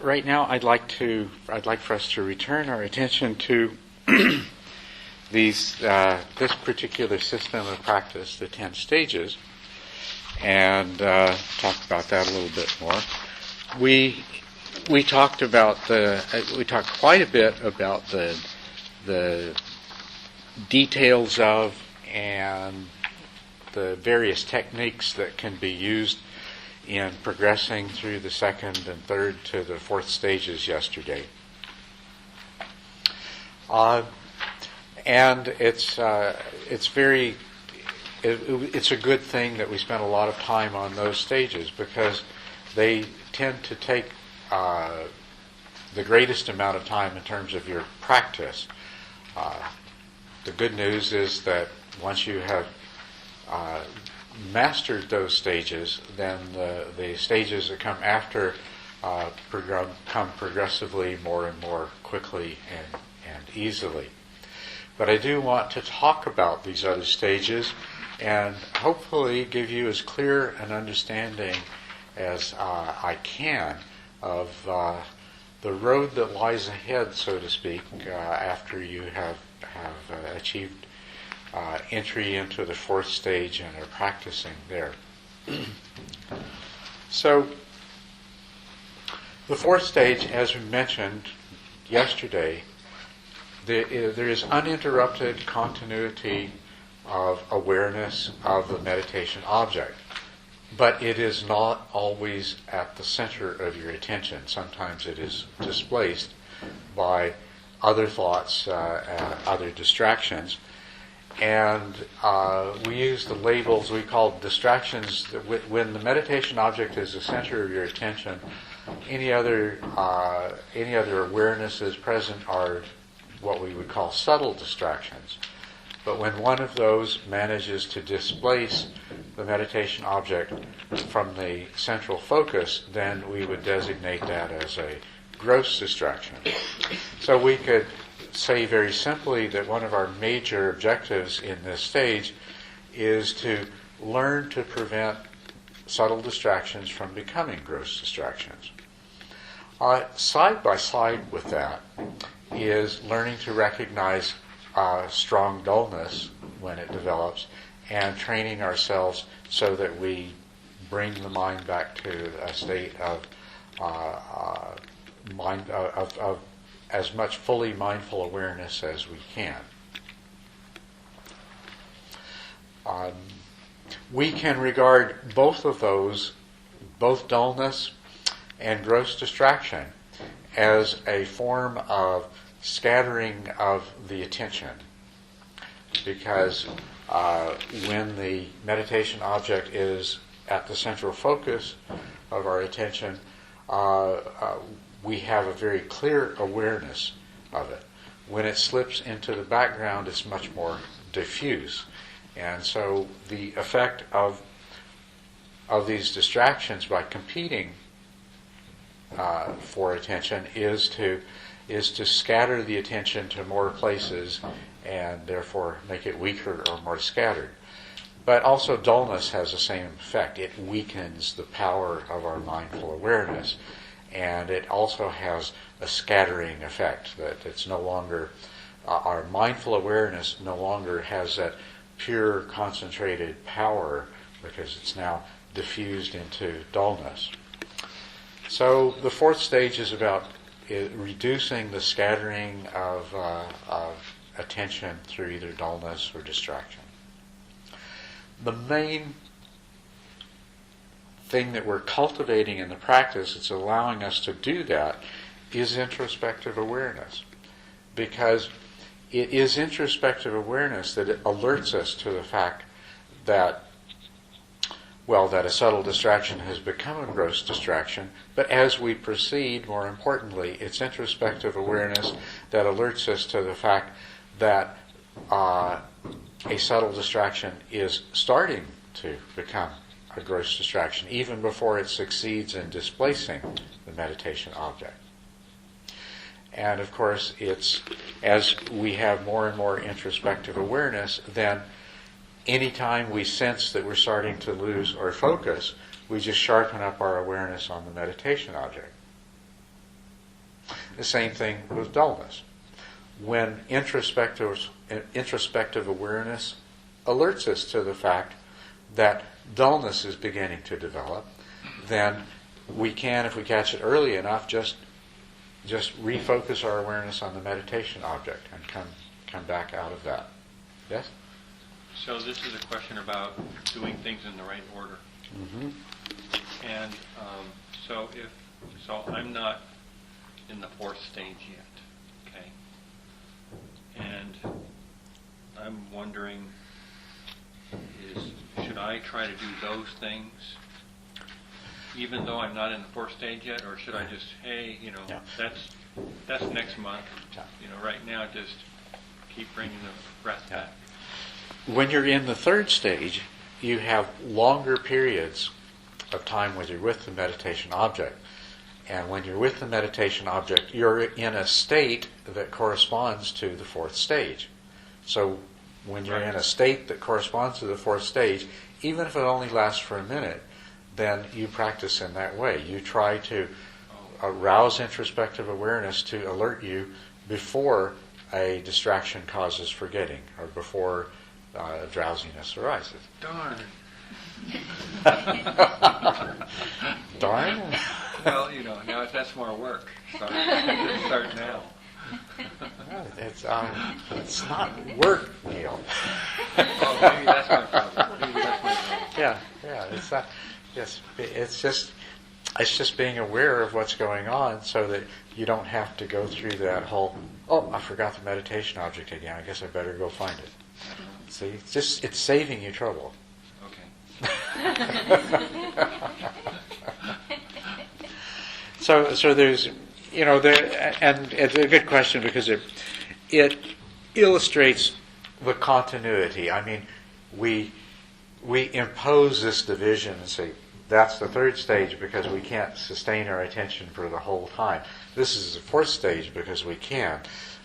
right now, I'd like for us to return our attention to this particular system of practice, the 10 stages, and talk about that a little bit more. We talked quite a bit about the details of and the various techniques that can be used in progressing through the second and third to the fourth stages yesterday. And it's a good thing that we spent a lot of time on those stages, because they tend to take the greatest amount of time in terms of your practice. The good news is that once you have mastered those stages, then the stages that come after come progressively more and more quickly and easily. But I do want to talk about these other stages and hopefully give you as clear an understanding as I can of the road that lies ahead, so to speak, after you have achieved entry into the fourth stage and are practicing there. So, the fourth stage, as we mentioned yesterday, there is uninterrupted continuity of awareness of the meditation object. But it is not always at the center of your attention. Sometimes it is displaced by other thoughts, other distractions. And we use the labels we call distractions. When the meditation object is the center of your attention, any other awarenesses present are what we would call subtle distractions. But when one of those manages to displace the meditation object from the central focus, then we would designate that as a gross distraction. So we could say very simply that one of our major objectives in this stage is to learn to prevent subtle distractions from becoming gross distractions. Side by side with that is learning to recognize strong dullness when it develops, and training ourselves so that we bring the mind back to a state of as much fully mindful awareness as we can. We can regard both of those, both dullness and gross distraction, as a form of scattering of the attention, because when the meditation object is at the central focus of our attention, we have a very clear awareness of it. When it slips into the background, it's much more diffuse. And so the effect of these distractions by competing for attention is to scatter the attention to more places and therefore make it weaker or more scattered. But also dullness has the same effect. It weakens the power of our mindful awareness, and it also has a scattering effect, that it's no longer, our mindful awareness no longer has that pure concentrated power, because it's now diffused into dullness. So the fourth stage is about reducing the scattering of attention through either dullness or distraction. The main thing that we're cultivating in the practice that's allowing us to do that is introspective awareness, because it is introspective awareness that it alerts us to the fact that a subtle distraction has become a gross distraction. But as we proceed, more importantly, it's introspective awareness that alerts us to the fact that a subtle distraction is starting to become a gross distraction, even before it succeeds in displacing the meditation object. And of course, it's as we have more and more introspective awareness, then anytime we sense that we're starting to lose our focus, we just sharpen up our awareness on the meditation object. The same thing with dullness. When introspective awareness alerts us to the fact that dullness is beginning to develop, then we can, if we catch it early enough, just refocus our awareness on the meditation object and come back out of that. Yes? So this is a question about doing things in the right order. Mm-hmm. And so I'm not in the fourth stage yet, okay? And I'm wondering, should I try to do those things even though I'm not in the fourth stage yet, or should I just, hey, Yeah. that's next month. Yeah. Right now, just keep bringing the breath back. When you're in the third stage, you have longer periods of time when you're with the meditation object. And when you're with the meditation object, you're in a state that corresponds to the fourth stage. So when you're in a state that corresponds to the fourth stage, even if it only lasts for a minute, then you practice in that way. You try to arouse introspective awareness to alert you before a distraction causes forgetting or before drowsiness arises. Darn. Darn? Well, now that's more work. So I can start now. It's not work, Neil. Oh, maybe that's my problem. Yeah. It's not. Yes, it's just being aware of what's going on, so that you don't have to go through that whole. Oh, I forgot the meditation object again. I guess I better go find it. See, it's saving you trouble. Okay. So there's, and it's a good question because it illustrates the continuity. I mean, we impose this division and say that's the third stage because we can't sustain our attention for the whole time. This is the fourth stage because we can.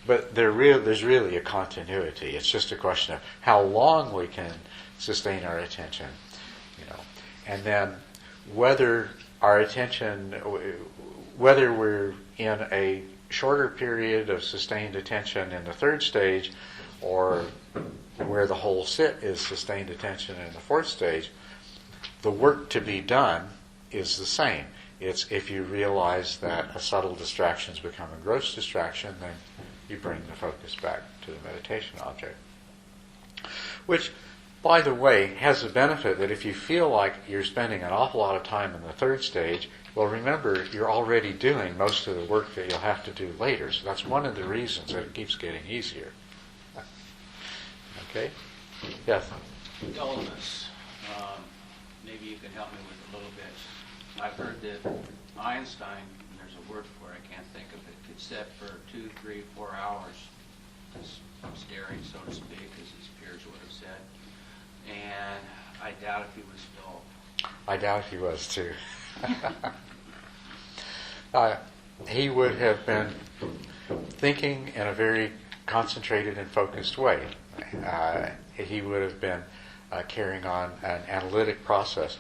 But there's really a continuity. It's just a question of how long we can sustain our attention, and then whether our attention, whether we're in a shorter period of sustained attention in the third stage, or where the whole sit is sustained attention in the fourth stage, the work to be done is the same. It's if you realize that a subtle distraction has become a gross distraction, then you bring the focus back to the meditation object. Which, by the way, has the benefit that if you feel like you're spending an awful lot of time in the third stage, well, remember, you're already doing most of the work that you'll have to do later. So that's one of the reasons that it keeps getting easier. Okay? Yes? Dullness. Maybe you can help me with a little bit. I've heard that Einstein, and there's a word for it, I can't think of it, could sit for 2, 3, 4 hours staring, so to speak, as his peers would have said. And I doubt if he was dull. I doubt he was too. He would have been thinking in a very concentrated and focused way. He would have been carrying on an analytic process.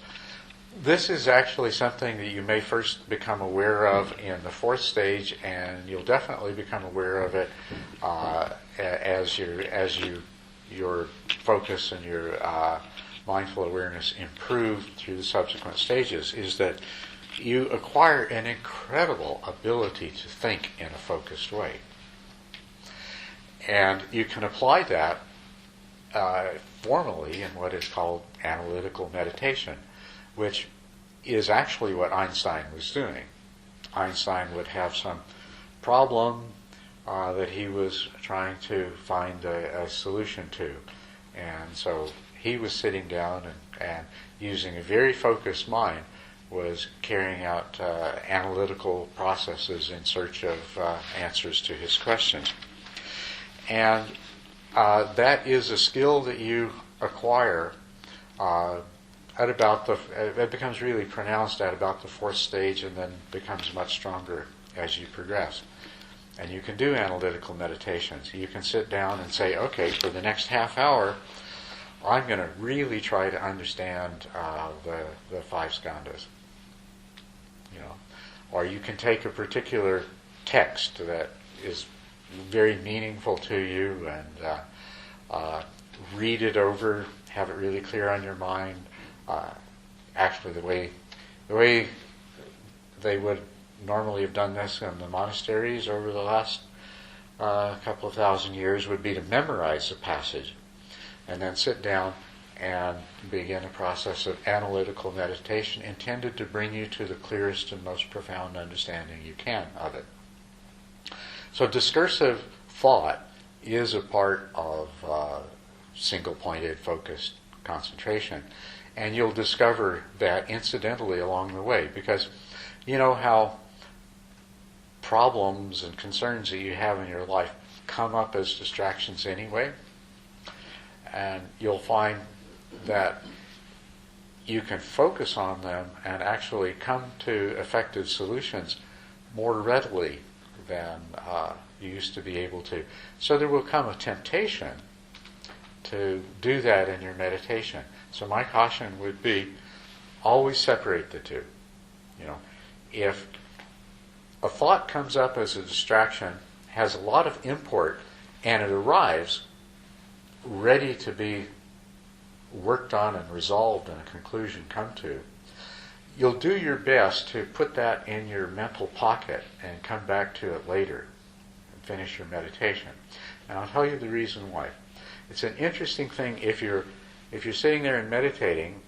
This is actually something that you may first become aware of in the fourth stage, and you'll definitely become aware of it as your focus and your mindful awareness improve through the subsequent stages, is that you acquire an incredible ability to think in a focused way. And you can apply that formally in what is called analytical meditation, which is actually what Einstein was doing. Einstein would have some problem that he was trying to find a solution to. And so he was sitting down and using a very focused mind was carrying out analytical processes in search of answers to his questions. And that is a skill that you acquire at about it becomes really pronounced at about the fourth stage, and then becomes much stronger as you progress. And you can do analytical meditations. You can sit down and say, okay, for the next half hour, I'm going to really try to understand the five skandhas. Or you can take a particular text that is very meaningful to you, and read it over, have it really clear on your mind. Actually, the way they would normally have done this in the monasteries over the last couple of thousand years would be to memorize the passage and then sit down and begin a process of analytical meditation intended to bring you to the clearest and most profound understanding you can of it. So discursive thought is a part of single-pointed, focused concentration. And you'll discover that incidentally along the way, because you know how problems and concerns that you have in your life come up as distractions anyway. And you'll find that you can focus on them and actually come to effective solutions more readily than you used to be able to. So there will come a temptation to do that in your meditation. So my caution would be, always separate the two. You know, if a thought comes up as a distraction, has a lot of import, and it arrives ready to be worked on and resolved and a conclusion come to, you'll do your best to put that in your mental pocket and come back to it later and finish your meditation. And I'll tell you the reason why. It's an interesting thing if you're sitting there and meditating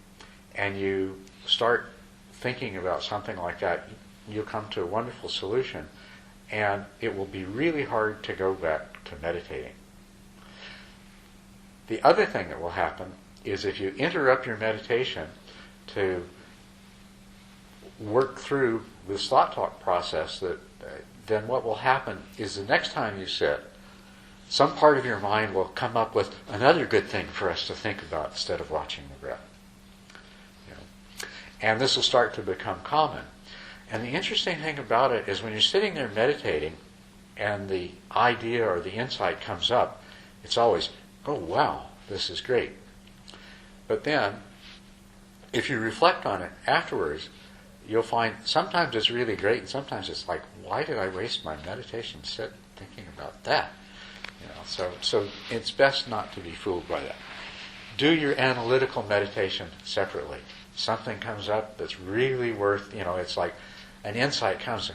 and you start thinking about something like that, you'll come to a wonderful solution, and it will be really hard to go back to meditating. The other thing that will happen is if you interrupt your meditation to work through this thought process, then what will happen is the next time you sit, some part of your mind will come up with another good thing for us to think about instead of watching the breath. You know? And this will start to become common. And the interesting thing about it is when you're sitting there meditating and the idea or the insight comes up, it's always, oh wow, this is great. But then, if you reflect on it afterwards, you'll find sometimes it's really great and sometimes it's like, why did I waste my meditation thinking about that? You know, so it's best not to be fooled by that. Do your analytical meditation separately. Something comes up that's really worth, it's like an insight comes,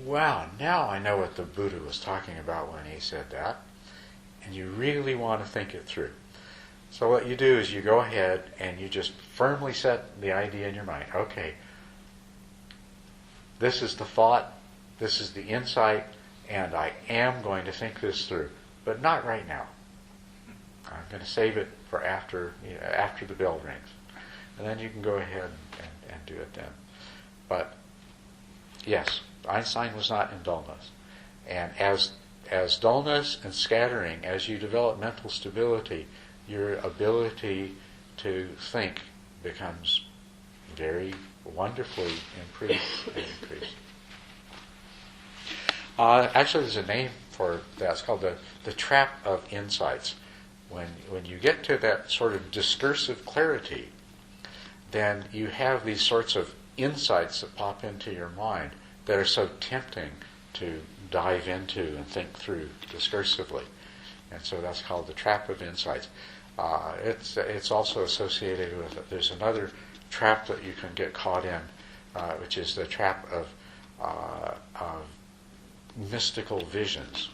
wow, now I know what the Buddha was talking about when he said that. And you really want to think it through. So what you do is you go ahead and you just firmly set the idea in your mind. Okay, this is the thought, this is the insight, and I am going to think this through, but not right now. I'm going to save it for after the bell rings. And then you can go ahead and do it then. But yes, Einstein was not in dullness. And as dullness and scattering, as you develop mental stability, your ability to think becomes very wonderfully improved and increased. Actually, there's a name for that. It's called the trap of insights. When you get to that sort of discursive clarity, then you have these sorts of insights that pop into your mind that are so tempting to dive into and think through discursively. And so that's called the trap of insights. It's also associated with, there's another trap that you can get caught in, which is the trap of mystical visions.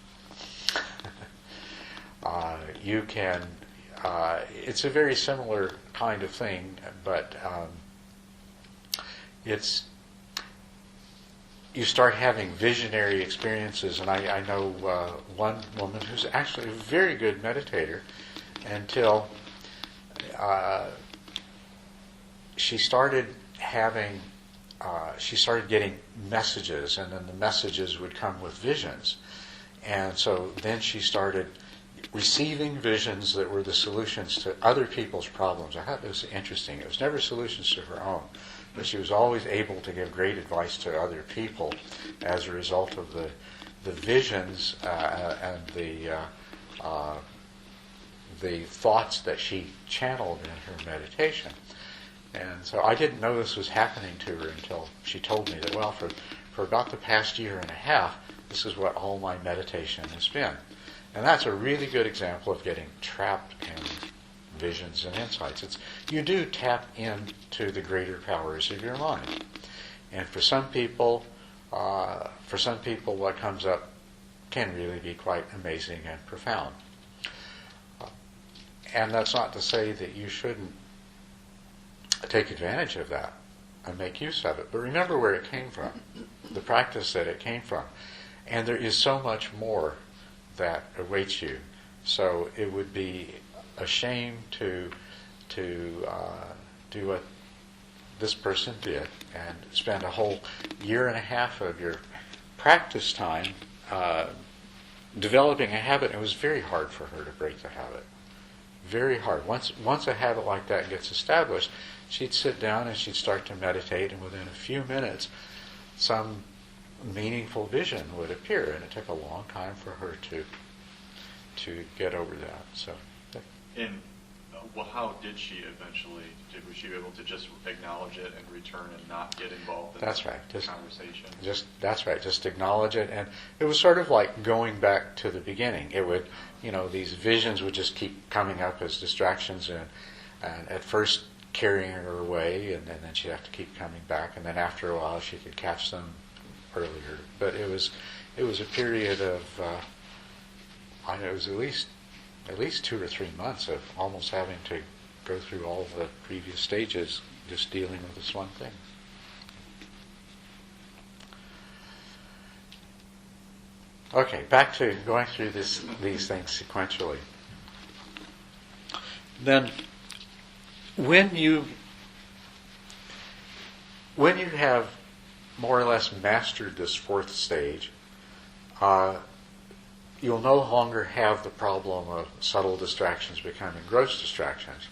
You can, it's a very similar kind of thing, but you start having visionary experiences, and I know one woman who's actually a very good meditator until she started getting messages, and then the messages would come with visions. And so then she started receiving visions that were the solutions to other people's problems. I thought it was interesting. It was never solutions to her own, but she was always able to give great advice to other people as a result of the visions and the thoughts that she channeled in her meditation. And so I didn't know this was happening to her until she told me that, well, for about the past year and a half, This is what all my meditation has been. And that's a really good example of getting trapped in visions and insights. You do tap into the greater powers of your mind. And for some people, what comes up can really be quite amazing and profound. And that's not to say that you shouldn't take advantage of that and make use of it. But remember where it came from, the practice that it came from. And there is so much more that awaits you. So it would be a shame to do what this person did and spend a whole year and a half of your practice time developing a habit. It was very hard for her to break the habit. Very hard. Once a habit like that gets established, she'd sit down and she'd start to meditate, and within a few minutes, some meaningful vision would appear, and it took a long time for her to get over that. So, And well, how did she eventually? Was she able to just acknowledge it and return and not get involved in that's right. the conversation? That's right. Just acknowledge it, and it was sort of like going back to the beginning. It would, these visions would just keep coming up as distractions, and at first carrying her away, and then she'd have to keep coming back, and then after a while she could catch them earlier. But it was a period of it was at least 2 or 3 months of almost having to go through all the previous stages, just dealing with this one thing. Okay, back to going through these things sequentially. Then, when you have more or less mastered this fourth stage, you'll no longer have the problem of subtle distractions becoming gross distractions.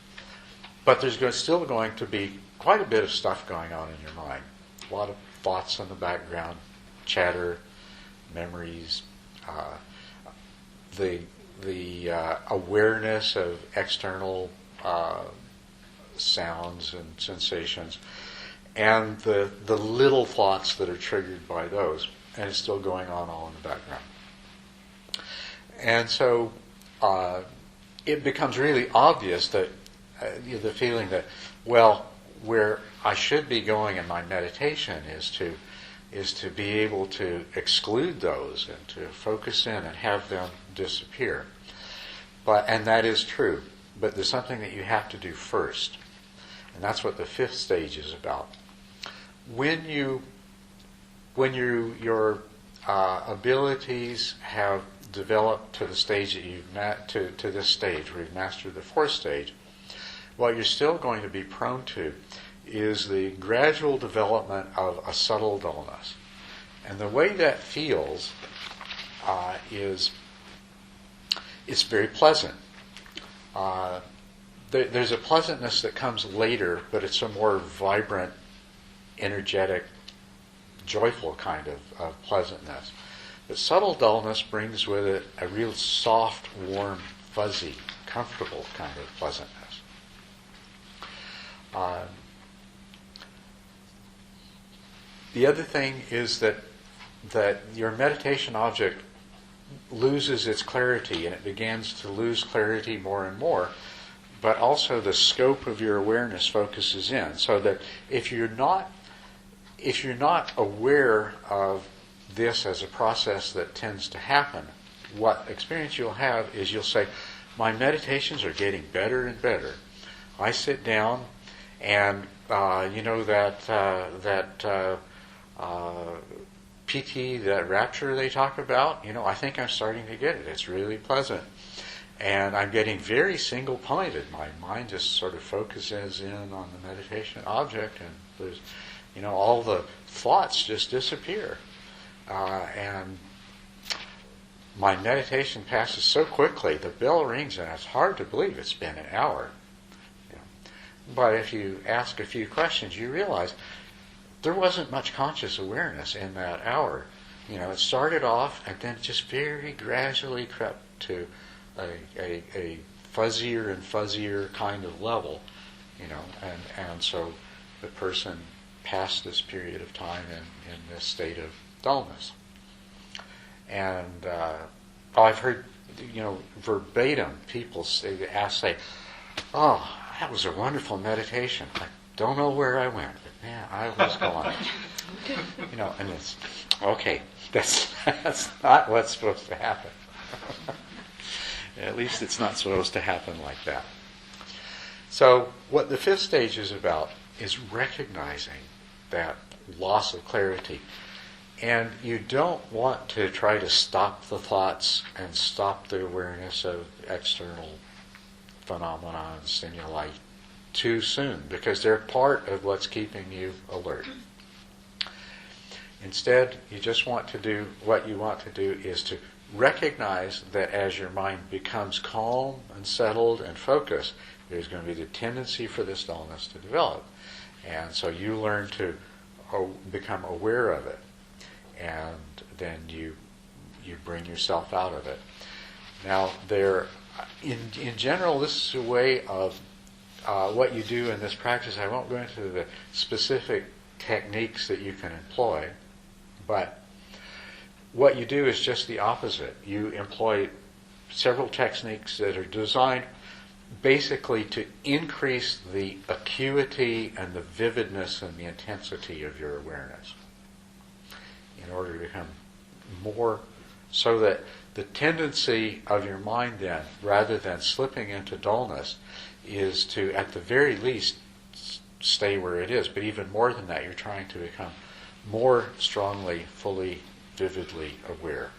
But there's still going to be quite a bit of stuff going on in your mind. A lot of thoughts in the background, chatter, memories, the awareness of external sounds and sensations, and the little thoughts that are triggered by those. And it's still going on all in the background. And so it becomes really obvious that the feeling that, well, where I should be going in my meditation is to be able to exclude those and to focus in and have them disappear. And that is true. But there's something that you have to do first. And that's what the fifth stage is about. When your abilities have developed to the stage that to this stage where you've mastered the fourth stage, what you're still going to be prone to is the gradual development of a subtle dullness. And the way that feels is it's very pleasant. There's a pleasantness that comes later, but it's a more vibrant, energetic, joyful kind of pleasantness. But subtle dullness brings with it a real soft, warm, fuzzy, comfortable kind of pleasantness. The other thing is that your meditation object loses its clarity, and it begins to lose clarity more and more, but also the scope of your awareness focuses in, so that if you're not aware of this as a process that tends to happen, what experience you'll have is you'll say, my meditations are getting better and better. I sit down and that PT, that rapture they talk about, I think I'm starting to get it. It's really pleasant. And I'm getting very single-pointed. My mind just sort of focuses in on the meditation object, and there's, all the thoughts just disappear. And my meditation passes so quickly, the bell rings, and it's hard to believe it's been an hour. But if you ask a few questions, you realize there wasn't much conscious awareness in that hour. It started off and then just very gradually crept to a fuzzier and fuzzier kind of level, and so the person passed this period of time in this state of dullness. And I've heard, verbatim people say, "Oh, that was a wonderful meditation. I don't know where I went, but man, I was gone." And it's okay. That's not what's supposed to happen. At least it's not supposed to happen like that. So what the fifth stage is about is recognizing that loss of clarity. And you don't want to try to stop the thoughts and stop the awareness of external phenomena and stimuli too soon, because they're part of what's keeping you alert. Instead, what you want to do is to recognize that as your mind becomes calm and settled and focused, there's going to be the tendency for this dullness to develop. And so you learn to become aware of it. And then you bring yourself out of it. Now, in general, this is a way of what you do in this practice. I won't go into the specific techniques that you can employ, but what you do is just the opposite. You employ several techniques that are designed basically to increase the acuity and the vividness and the intensity of your awareness, in order to become more, so that the tendency of your mind then, rather than slipping into dullness, is to, at the very least, stay where it is. But even more than that, you're trying to become more strongly, fully, vividly aware.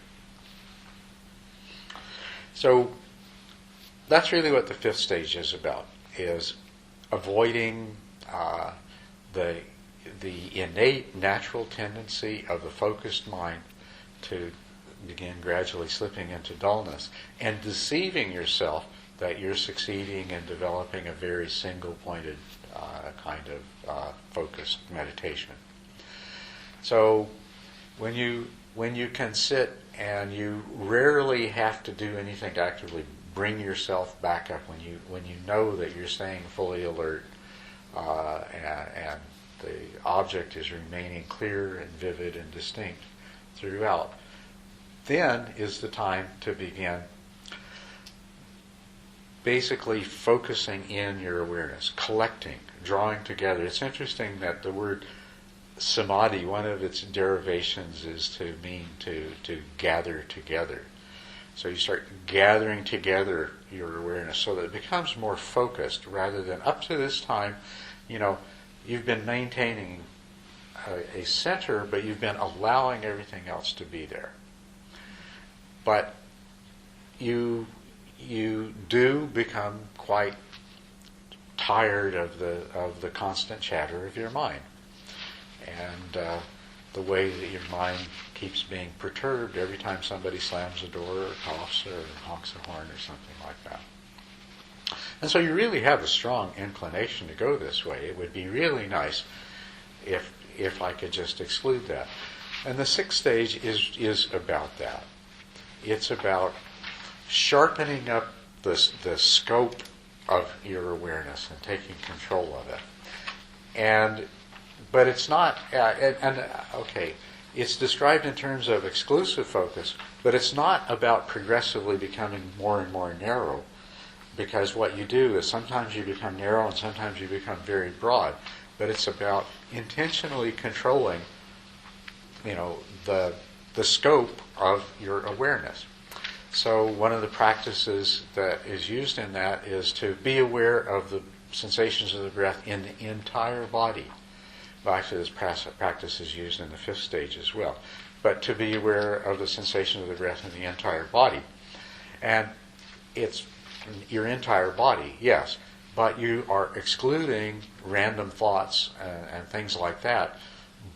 So that's really what the fifth stage is about, is avoiding the innate natural tendency of the focused mind to begin gradually slipping into dullness, and deceiving yourself that you're succeeding in developing a very single-pointed kind of focused meditation. So when you can sit and you rarely have to do anything to actively bring yourself back up, when you know that you're staying fully alert and the object is remaining clear and vivid and distinct throughout, then is the time to begin basically focusing in your awareness, collecting, drawing together. It's interesting that the word samadhi, one of its derivations is to mean to gather together. So you start gathering together your awareness so that it becomes more focused, rather than up to this time, you've been maintaining a center, but you've been allowing everything else to be there. But you do become quite tired of the constant chatter of your mind, and the way that your mind keeps being perturbed every time somebody slams a door or coughs or honks a horn or something like that. And so you really have a strong inclination to go this way. It would be really nice if I could just exclude that. And the sixth stage is about that. It's about sharpening up the scope of your awareness and taking control of it. But it's not, it's described in terms of exclusive focus, but it's not about progressively becoming more and more narrow, because what you do is sometimes you become narrow and sometimes you become very broad, but it's about intentionally controlling, the scope of your awareness. So one of the practices that is used in that is to be aware of the sensations of the breath in the entire body. Well, actually, this practice is used in the fifth stage as well. But to be aware of the sensation of the breath in the entire body. And it's your entire body, yes, but you are excluding random thoughts and things like that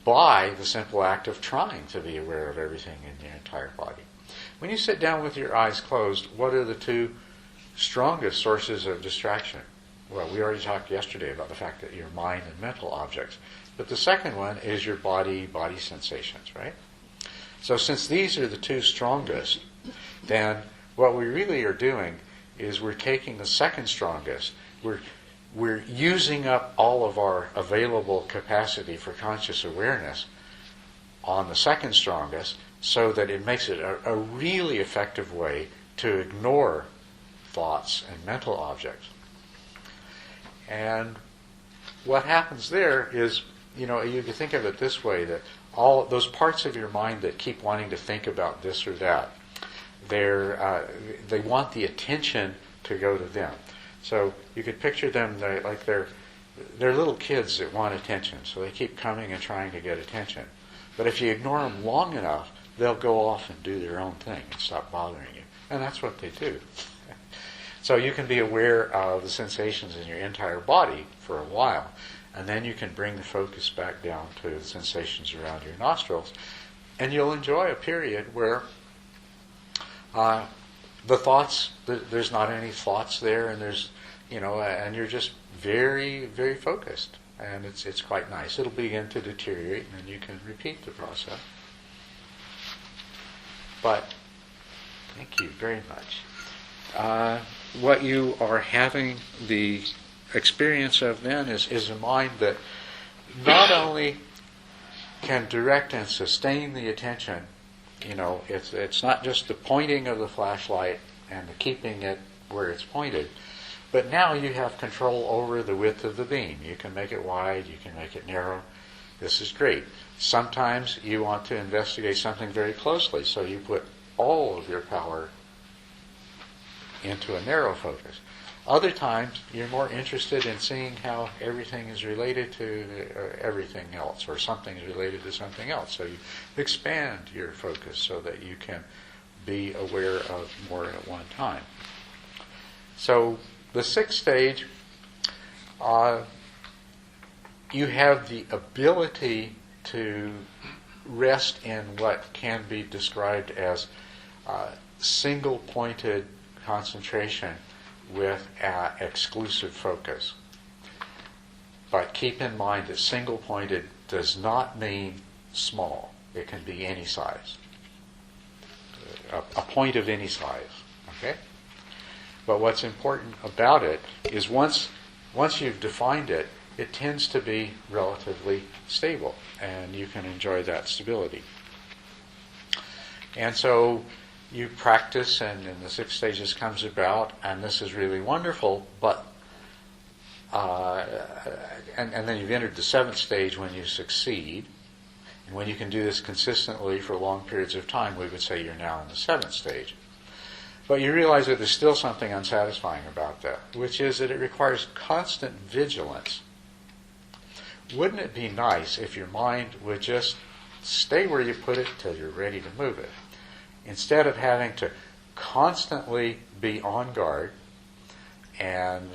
by the simple act of trying to be aware of everything in your entire body. When you sit down with your eyes closed, what are the two strongest sources of distraction? Well, we already talked yesterday about the fact that your mind and mental objects. But the second one is your body sensations, right? So since these are the two strongest, then what we really are doing is we're taking the second strongest. We're using up all of our available capacity for conscious awareness on the second strongest, so that it makes it a really effective way to ignore thoughts and mental objects. And what happens there is, you can think of it this way, that all those parts of your mind that keep wanting to think about this or that, they want the attention to go to them. So you could picture them like they're little kids that want attention, so they keep coming and trying to get attention. But if you ignore them long enough, they'll go off and do their own thing and stop bothering you. And that's what they do. So you can be aware of the sensations in your entire body for a while, and then you can bring the focus back down to the sensations around your nostrils, and you'll enjoy a period where the thoughts, there's not any thoughts there, and and you're just very, very focused, and it's quite nice. It'll begin to deteriorate, and then you can repeat the process. But thank you very much. What you are having the experience of then is a mind that not only can direct and sustain the attention. It's not just the pointing of the flashlight and the keeping it where it's pointed, but now you have control over the width of the beam. You can make it wide, you can make it narrow. This is great. Sometimes you want to investigate something very closely, so you put all of your power into a narrow focus. Other times, you're more interested in seeing how everything is related to everything else, or something is related to something else. So you expand your focus so that you can be aware of more at one time. So the sixth stage, you have the ability to rest in what can be described as single-pointed concentration with exclusive focus. But keep in mind that single-pointed does not mean small. It can be any size. A point of any size. Okay? But what's important about it is once you've defined it, it tends to be relatively stable, and you can enjoy that stability. And so you practice, and the six stages comes about, and this is really wonderful, but and then you've entered the seventh stage when you succeed. And when you can do this consistently for long periods of time, we would say you're now in the seventh stage. But you realize that there's still something unsatisfying about that, which is that it requires constant vigilance. Wouldn't it be nice if your mind would just stay where you put it till you're ready to move it, instead of having to constantly be on guard, and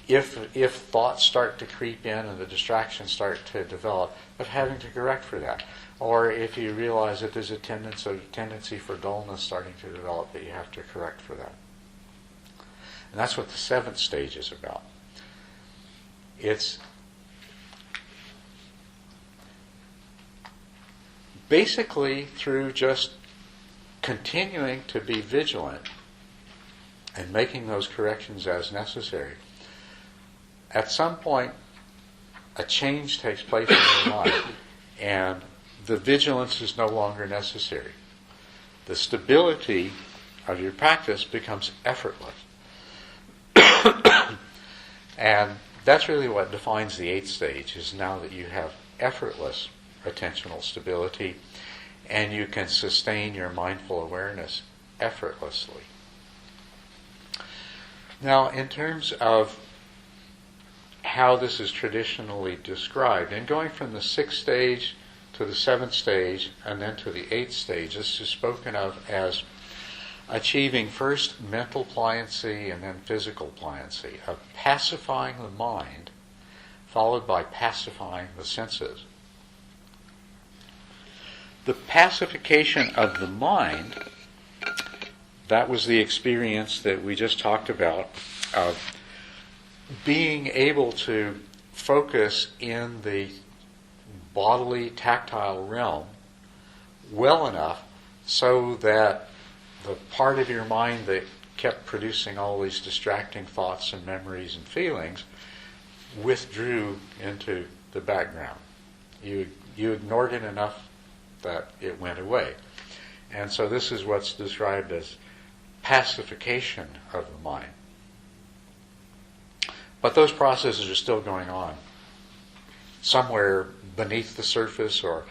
if thoughts start to creep in and the distractions start to develop, of having to correct for that. Or if you realize that there's a tendency for dullness starting to develop, that you have to correct for that. And that's what the seventh stage is about. It's basically through just continuing to be vigilant and making those corrections as necessary. At some point, a change takes place in your mind, and the vigilance is no longer necessary. The stability of your practice becomes effortless. And that's really what defines the eighth stage, is now that you have effortless attentional stability, and you can sustain your mindful awareness effortlessly. Now, in terms of how this is traditionally described, and going from the sixth stage to the seventh stage and then to the eighth stage, this is spoken of as achieving first mental pliancy and then physical pliancy, of pacifying the mind followed by pacifying the senses. The pacification of the mind, that was the experience that we just talked about, of being able to focus in the bodily, tactile realm well enough so that the part of your mind that kept producing all these distracting thoughts and memories and feelings withdrew into the background. You ignored it enough that it went away. And so this is what's described as pacification of the mind. But those processes are still going on somewhere beneath the surface or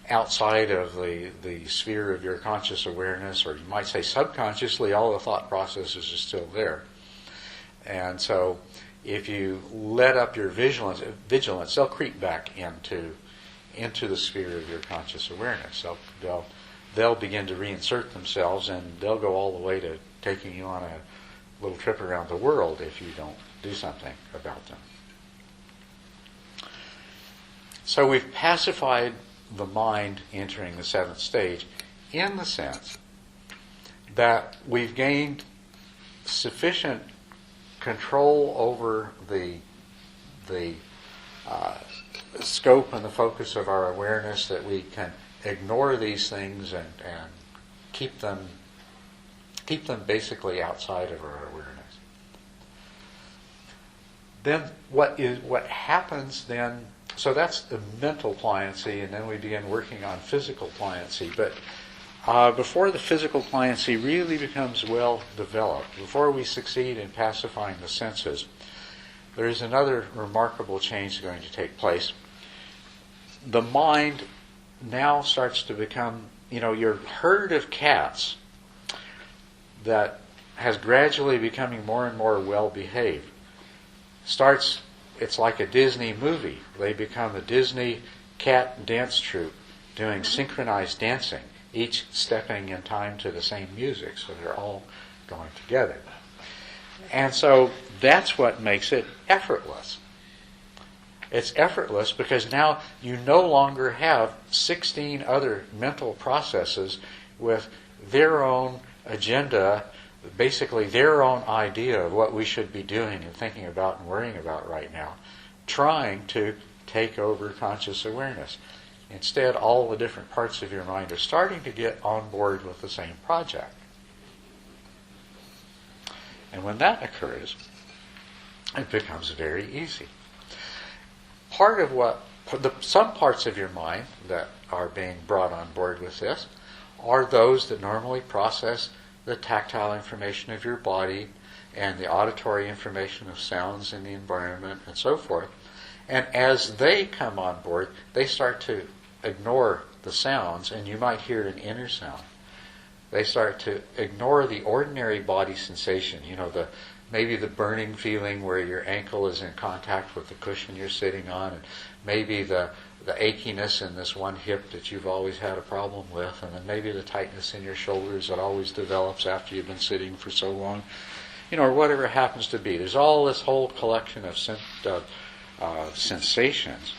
outside of the sphere of your conscious awareness, or you might say subconsciously, all the thought processes are still there. And so if you let up your vigilance, they'll creep back into the sphere of your conscious awareness. They'll begin to reinsert themselves, and they'll go all the way to taking you on a little trip around the world if you don't do something about them. So we've pacified the mind entering the seventh stage in the sense that we've gained sufficient control over the scope and the focus of our awareness that we can ignore these things and keep them basically outside of our awareness. Then what happens then? So that's the mental pliancy, and then we begin working on physical pliancy. But before the physical pliancy really becomes well developed, before we succeed in pacifying the senses, there is another remarkable change going to take place. The mind now starts to become, your herd of cats that has gradually becoming more and more well behaved it's like a Disney movie. They become a Disney cat dance troupe doing synchronized dancing, each stepping in time to the same music, so they're all going together. And so that's what makes it effortless. It's effortless because now you no longer have 16 other mental processes with their own agenda, basically their own idea of what we should be doing and thinking about and worrying about right now, trying to take over conscious awareness. Instead, all the different parts of your mind are starting to get on board with the same project. And when that occurs, it becomes very easy. Part of some parts of your mind that are being brought on board with this are those that normally process the tactile information of your body and the auditory information of sounds in the environment and so forth. And as they come on board, they start to ignore the sounds, and you might hear an inner sound. They start to ignore the ordinary body sensation, maybe the burning feeling where your ankle is in contact with the cushion you're sitting on, and maybe the achiness in this one hip that you've always had a problem with, and then maybe the tightness in your shoulders that always develops after you've been sitting for so long, or whatever it happens to be. There's all this whole collection of sensations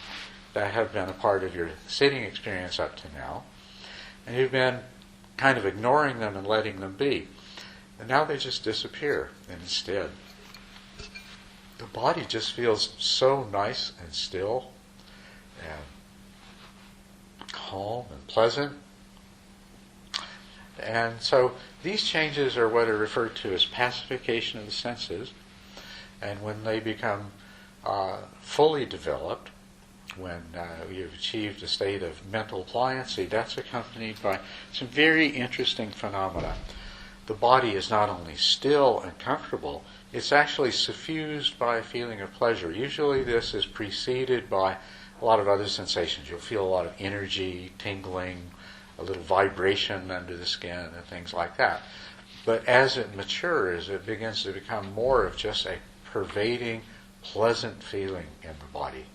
that have been a part of your sitting experience up to now, and you've been kind of ignoring them and letting them be. And now they just disappear, and instead, the body just feels so nice and still and calm and pleasant. And so these changes are what are referred to as pacification of the senses. And when they become fully developed, when you've achieved a state of mental pliancy, that's accompanied by some very interesting phenomena. The body is not only still and comfortable, it's actually suffused by a feeling of pleasure. Usually this is preceded by a lot of other sensations. You'll feel a lot of energy, tingling, a little vibration under the skin and things like that. But as it matures, it begins to become more of just a pervading, pleasant feeling in the body.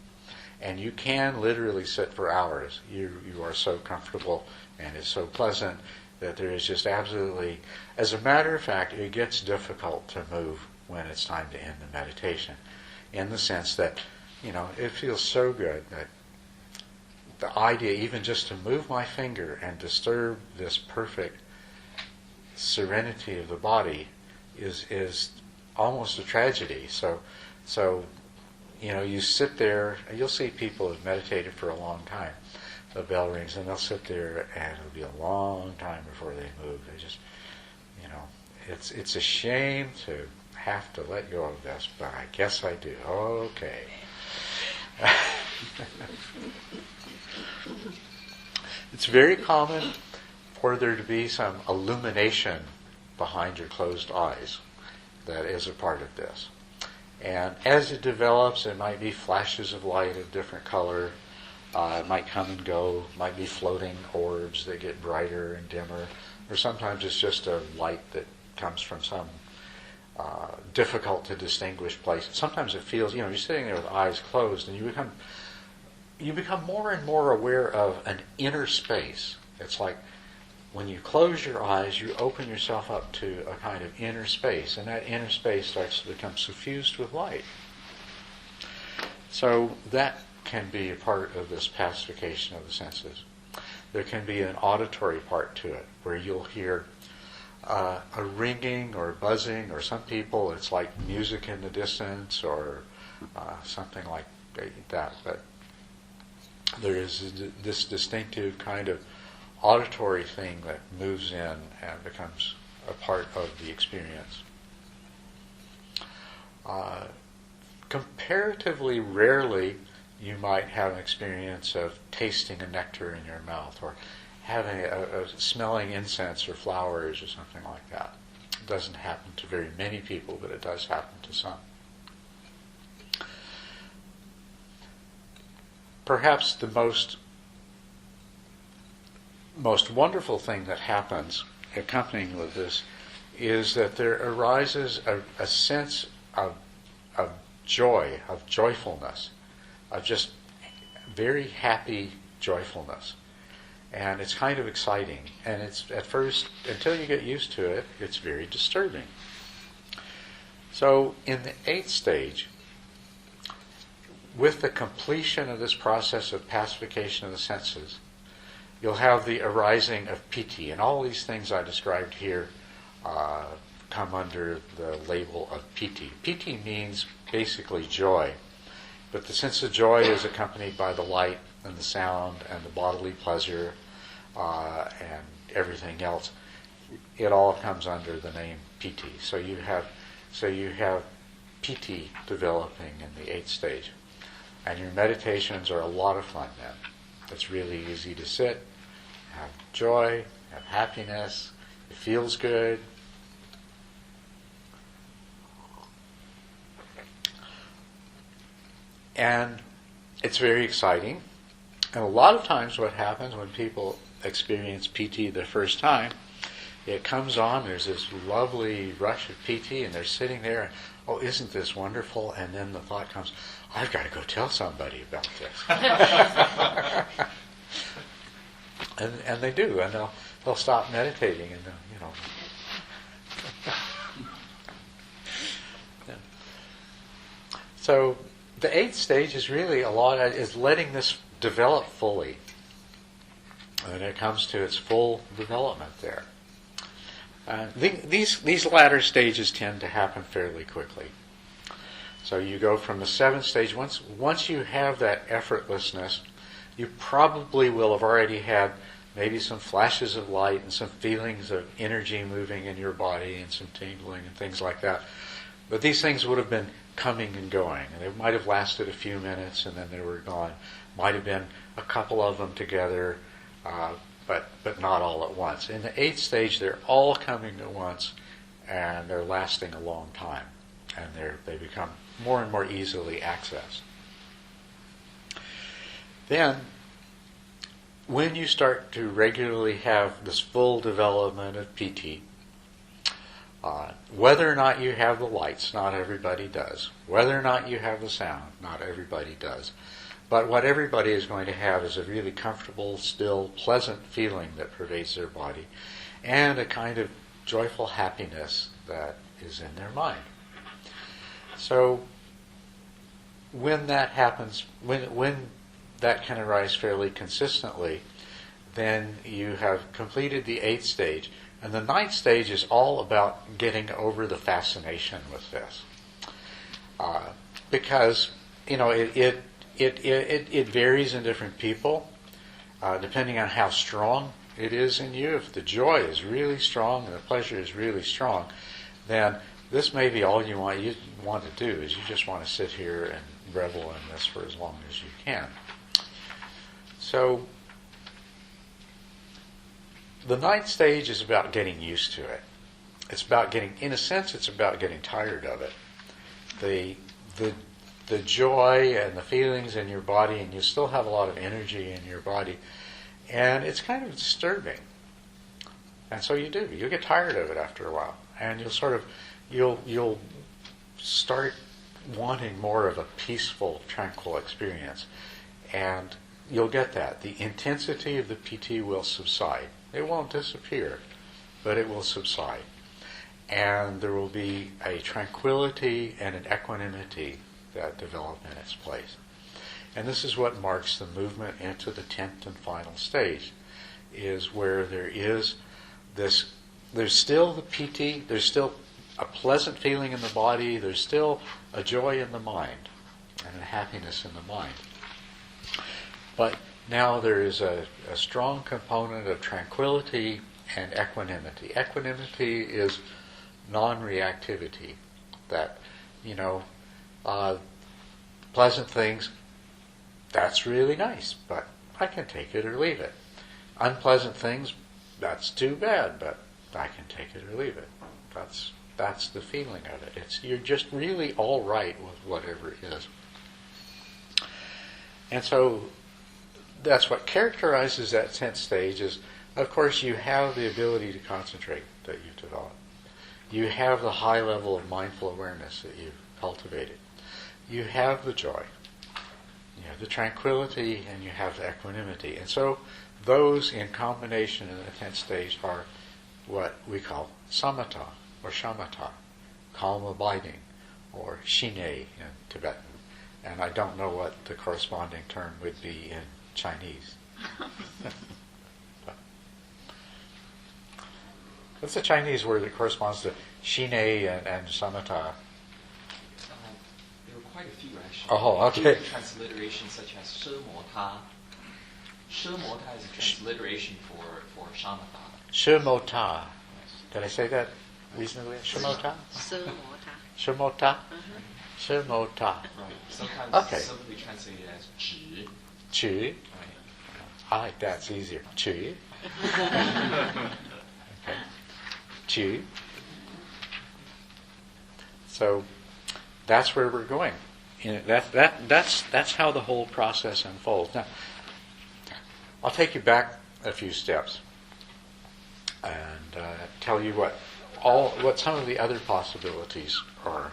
And you can literally sit for hours. You are so comfortable and it's so pleasant that there is just absolutely, as a matter of fact, it gets difficult to move when it's time to end the meditation, in the sense that, it feels so good that the idea even just to move my finger and disturb this perfect serenity of the body is almost a tragedy. So you sit there, and you'll see people who've meditated for a long time. The bell rings and they'll sit there and it'll be a long time before they move. They just, it's a shame to have to let go of this, but I guess I do. Okay. It's very common for there to be some illumination behind your closed eyes that is a part of this. And as it develops, it might be flashes of light of different color. It might come and go. It might be floating orbs that get brighter and dimmer. Or sometimes it's just a light that comes from some difficult to distinguish place. Sometimes it feels, you're sitting there with eyes closed and you become more and more aware of an inner space. It's like when you close your eyes, you open yourself up to a kind of inner space, and that inner space starts to become suffused with light. So that can be a part of this pacification of the senses. There can be an auditory part to it, where you'll hear a ringing or buzzing, or some people it's like music in the distance, or something like that. But there is this distinctive kind of auditory thing that moves in and becomes a part of the experience. Comparatively rarely you might have an experience of tasting a nectar in your mouth, or having a smelling incense or flowers or something like that. It doesn't happen to very many people, but it does happen to some. Perhaps the most wonderful thing that happens accompanying with this is that there arises a sense of joy, of joyfulness, of just very happy joyfulness. And it's kind of exciting. And it's, at first, until you get used to it, it's very disturbing. So in the 8th stage, with the completion of this process of pacification of the senses, you'll have the arising of piti. And all these things I described here come under the label of piti. Piti means basically joy. But the sense of joy is accompanied by the light and the sound and the bodily pleasure and everything else. It all comes under the name piti. So you have piti developing in the 8th stage. And your meditations are a lot of fun then. It's really easy to sit, have joy, have happiness. It feels good. And it's very exciting. And a lot of times what happens when people experience PT the first time, it comes on, there's this lovely rush of PT, and they're sitting there, and, oh, isn't this wonderful? And then the thought comes, I've got to go tell somebody about this. and they do, and they'll stop meditating, and So the 8th stage is really is letting this develop fully. And it comes to its full development there. These latter stages tend to happen fairly quickly. So you go from the 7th stage, once you have that effortlessness, you probably will have already had maybe some flashes of light and some feelings of energy moving in your body and some tingling and things like that. But these things would have been coming and going. And they might have lasted a few minutes and then they were gone. Might have been a couple of them together, but not all at once. In the 8th stage, they're all coming at once, and they're lasting a long time, and they become more and more easily accessed. Then, when you start to regularly have this full development of PT, whether or not you have the lights, not everybody does. Whether or not you have the sound, not everybody does. But what everybody is going to have is a really comfortable, still, pleasant feeling that pervades their body, and a kind of joyful happiness that is in their mind. So when that happens, when that can arise fairly consistently, then you have completed the 8th stage. And the 9th stage is all about getting over the fascination with this. Because, it varies in different people, depending on how strong it is in you. If the joy is really strong and the pleasure is really strong, then this may be all you want to do, is you just want to sit here and revel in this for as long as you can. So the ninth stage is about getting used to it. It's about getting, in a sense, it's about getting tired of it. The joy and the feelings in your body, and you still have a lot of energy in your body, and it's kind of disturbing. And so you'll get tired of it after a while, and you'll start wanting more of a peaceful, tranquil experience, and you'll get that. The intensity of the PT will subside. It won't disappear, but it will subside. And there will be a tranquility and an equanimity that develop in its place. And this is what marks the movement into the 10th and final stage, is where there's still the PT, there's still a pleasant feeling in the body, there's still a joy in the mind, and a happiness in the mind. But now there is a strong component of tranquility and equanimity. Equanimity is non-reactivity. That, pleasant things, that's really nice, but I can take it or leave it. Unpleasant things, that's too bad, but I can take it or leave it. That's the feeling of it. You're just really all right with whatever it is. And so that's what characterizes that 10th stage is, of course, you have the ability to concentrate that you've developed. You have the high level of mindful awareness that you've cultivated. You have the joy. You have the tranquility, and you have the equanimity. And so those in combination in the 10th stage are what we call samatha or shamatha, calm abiding, or shine in Tibetan. And I don't know what the corresponding term would be in Chinese. What's the Chinese word that corresponds to shine and samatha? There were quite a few actually. Oh, okay. Including transliterations such as 奢摩他. 奢摩他is a transliteration for shamatha. Shimota. Did I say that reasonably? Shimota? 奢摩他 Shimota? Shimota. Right. Sometimes Okay. it's simply translated as 直. Chu. Right. I like that's easier. Chu. Okay. Chu. So that's where we're going. That's how the whole process unfolds. Now, I'll take you back a few steps and tell you what some of the other possibilities are.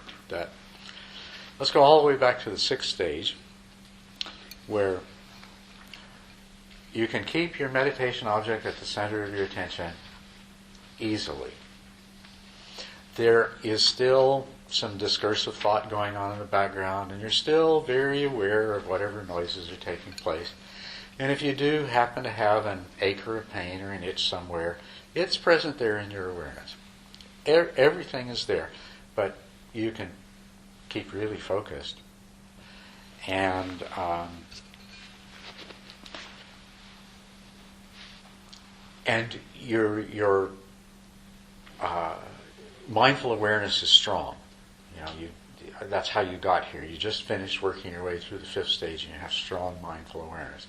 Let's go all the way back to the 6th stage, where you can keep your meditation object at the center of your attention easily. There is still some discursive thought going on in the background, and you're still very aware of whatever noises are taking place. And if you do happen to have an ache or a pain or an itch somewhere, it's present there in your awareness. Everything is there, but you can keep really focused. And your mindful awareness is strong. That's how you got here. You just finished working your way through the 5th stage, and you have strong mindful awareness.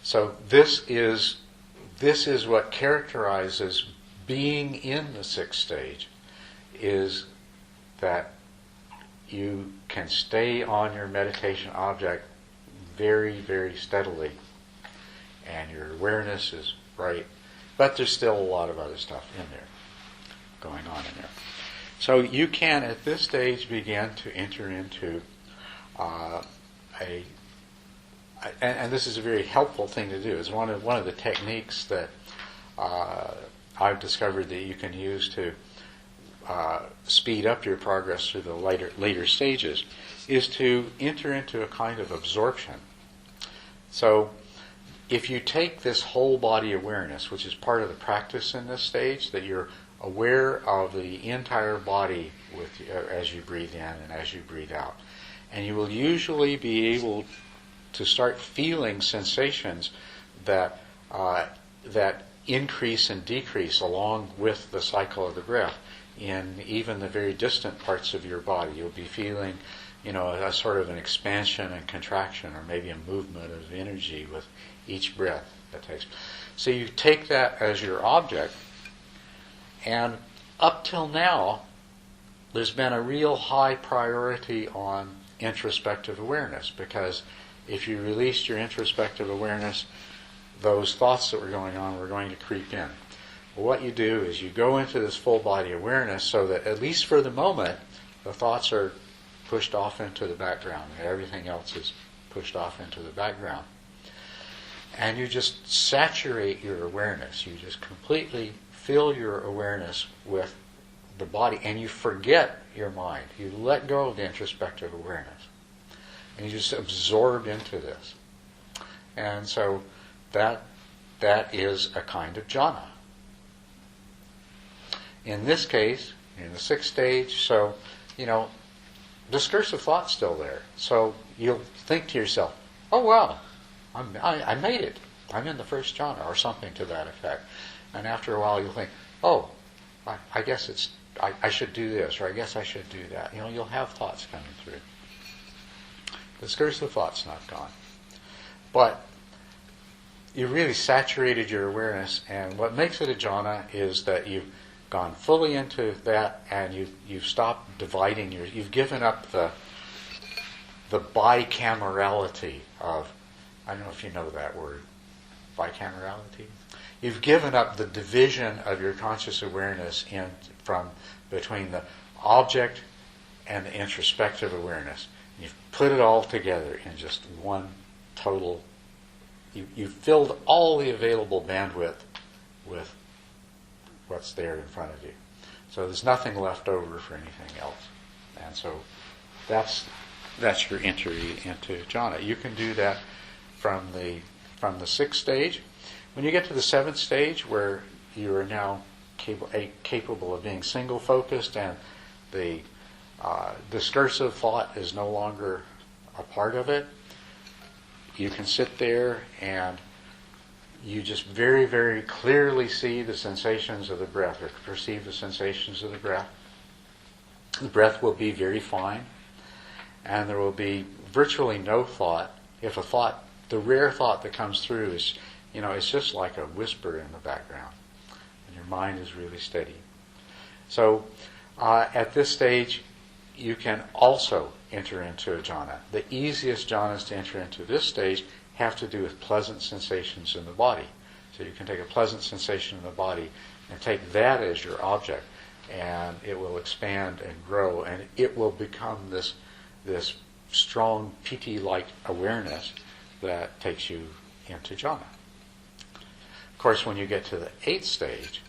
So this is what characterizes being in the 6th stage, is that you can stay on your meditation object very, very steadily, and your awareness is bright, but there's still a lot of other stuff in there, going on in there. So you can, at this stage, begin to enter into and this is a very helpful thing to do. It's one of the techniques that I've discovered that you can use to speed up your progress through the later stages, is to enter into a kind of absorption. So if you take this whole body awareness, which is part of the practice in this stage, that you're aware of the entire body as you breathe in and as you breathe out, and you will usually be able to start feeling sensations that increase and decrease along with the cycle of the breath in even the very distant parts of your body. You'll be feeling, a sort of an expansion and contraction, or maybe a movement of energy with each breath that takes. So you take that as your object, and up till now, there's been a real high priority on introspective awareness, because if you released your introspective awareness, those thoughts that were going on were going to creep in. Well, what you do is you go into this full body awareness so that, at least for the moment, the thoughts are pushed off into the background, and everything else is pushed off into the background. And you just saturate your awareness. You just completely fill your awareness with the body, and you forget your mind. You let go of the introspective awareness, and you just absorb into this. And so that is a kind of jhana. In this case, in the 6th stage, so, discursive thought's still there. So you'll think to yourself, oh wow, I made it. I'm in the 1st jhana, or something to that effect. And after a while you'll think, oh, I guess I should do this, or I guess I should do that. You'll have thoughts coming through. Discursive thought's not gone. But you really saturated your awareness, and what makes it a jhana is that you've gone fully into that, and you've stopped dividing you've given up the bicamerality of, I don't know if you know that word, bicamerality. You've given up the division of your conscious awareness from between the object and the introspective awareness. You've put it all together in just one total. You've filled all the available bandwidth with what's there in front of you. So there's nothing left over for anything else. And so that's your entry into jhana. You can do that from the 6th stage. When you get to the 7th stage, where you are now capable of being single-focused, and the discursive thought is no longer a part of it, you can sit there and you just very, very clearly see the sensations of the breath, or perceive the sensations of the breath. The breath will be very fine, and there will be virtually no thought. If a thought, the rare thought that comes through is, it's just like a whisper in the background, and your mind is really steady. So at this stage, you can also enter into a jhana. The easiest jhanas to enter into this stage have to do with pleasant sensations in the body. So you can take a pleasant sensation in the body and take that as your object, and it will expand and grow, and it will become this strong piti-like awareness that takes you into jhana. Of course, when you get to the 8th stage,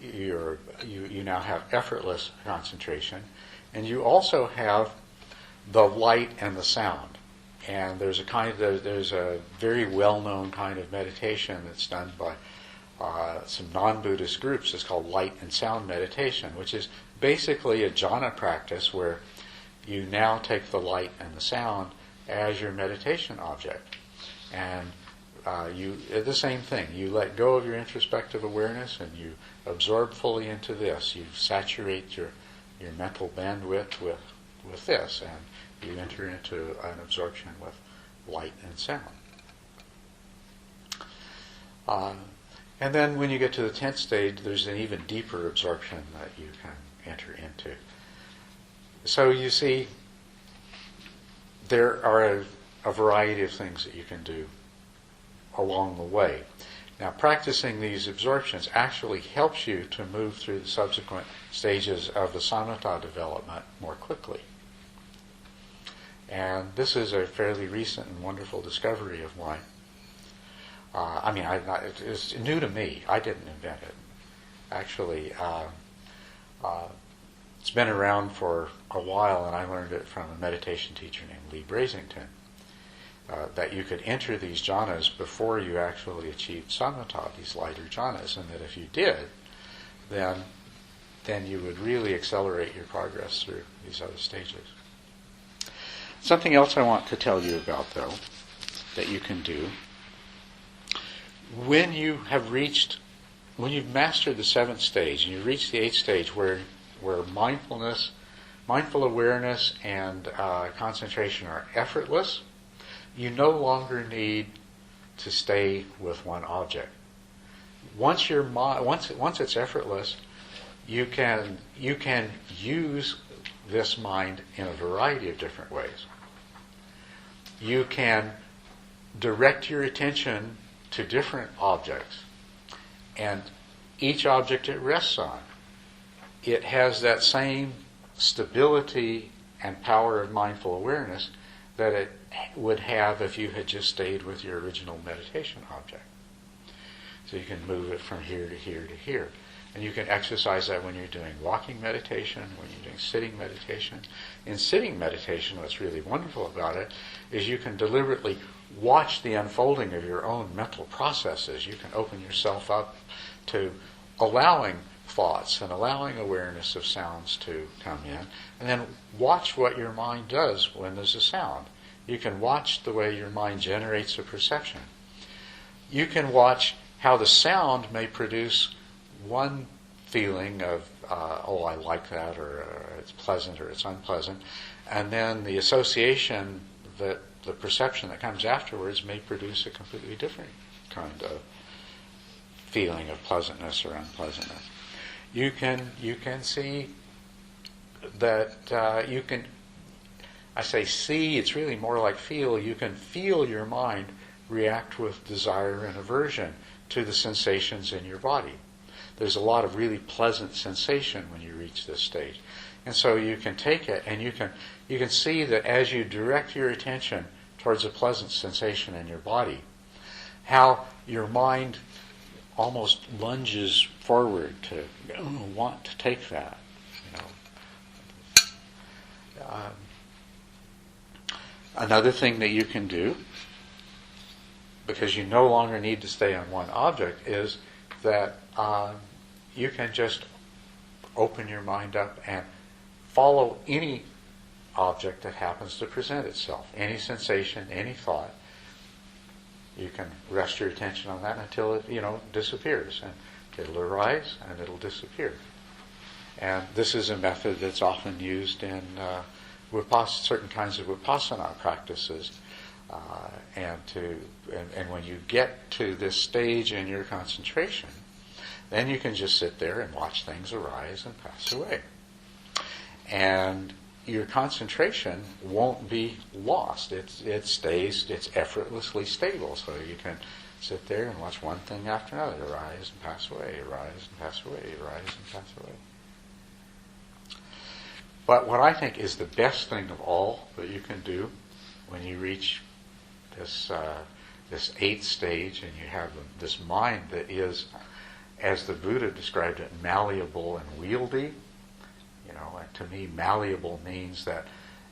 you now have effortless concentration, and you also have the light and the sound. And there's a very well-known kind of meditation that's done by some non-Buddhist groups. It's called light and sound meditation, which is basically a jhana practice where you now take the light and the sound as your meditation object. And the same thing. You let go of your introspective awareness and you absorb fully into this. You saturate your mental bandwidth with this, and you enter into an absorption with light and sound. And then when you get to the 10th stage, there's an even deeper absorption that you can enter into. So you see, there are a variety of things that you can do along the way. Now, practicing these absorptions actually helps you to move through the subsequent stages of the samatha development more quickly. And this is a fairly recent and wonderful discovery of mine. It's new to me. I didn't invent it. Actually, it's been around for a while, and I learned it from a meditation teacher named Lee Brasington, that you could enter these jhanas before you actually achieved samatha, these lighter jhanas, and that if you did, then you would really accelerate your progress through these other stages. Something else I want to tell you about, though, that you can do. When you've mastered the 7th stage, and you reach the 8th stage where mindful awareness and concentration are effortless, you no longer need to stay with one object. Once it's effortless, you can use this mind in a variety of different ways. You can direct your attention to different objects, and each object it rests on, it has that same stability and power of mindful awareness that it would have if you had just stayed with your original meditation object. So you can move it from here to here to here. And you can exercise that when you're doing walking meditation, when you're doing sitting meditation. In sitting meditation, what's really wonderful about it is you can deliberately watch the unfolding of your own mental processes. You can open yourself up to allowing thoughts and allowing awareness of sounds to come in, and then watch what your mind does when there's a sound. You can watch the way your mind generates a perception. You can watch how the sound may produce one feeling of, oh, I like that, or it's pleasant, or it's unpleasant, and then the association, that the perception that comes afterwards may produce a completely different kind of feeling of pleasantness or unpleasantness. You can see that you can, I say see, it's really more like feel. You can feel your mind react with desire and aversion to the sensations in your body. There's a lot of really pleasant sensation when you reach this stage. And so you can take it and you can see that as you direct your attention towards a pleasant sensation in your body, how your mind almost lunges forward to want to take that. Another thing that you can do, because you no longer need to stay on one object, is that you can just open your mind up and follow any object that happens to present itself, any sensation, any thought. You can rest your attention on that until it disappears, and it'll arise and it'll disappear. And this is a method that's often used in certain kinds of vipassana practices. And when you get to this stage in your concentration, then you can just sit there and watch things arise and pass away. And your concentration won't be lost. It stays, it's effortlessly stable. So you can sit there and watch one thing after another arise and pass away, arise and pass away, arise and pass away. But what I think is the best thing of all that you can do when you reach this eighth stage and you have this mind that is, as the Buddha described it, malleable and wieldy. And to me, malleable means that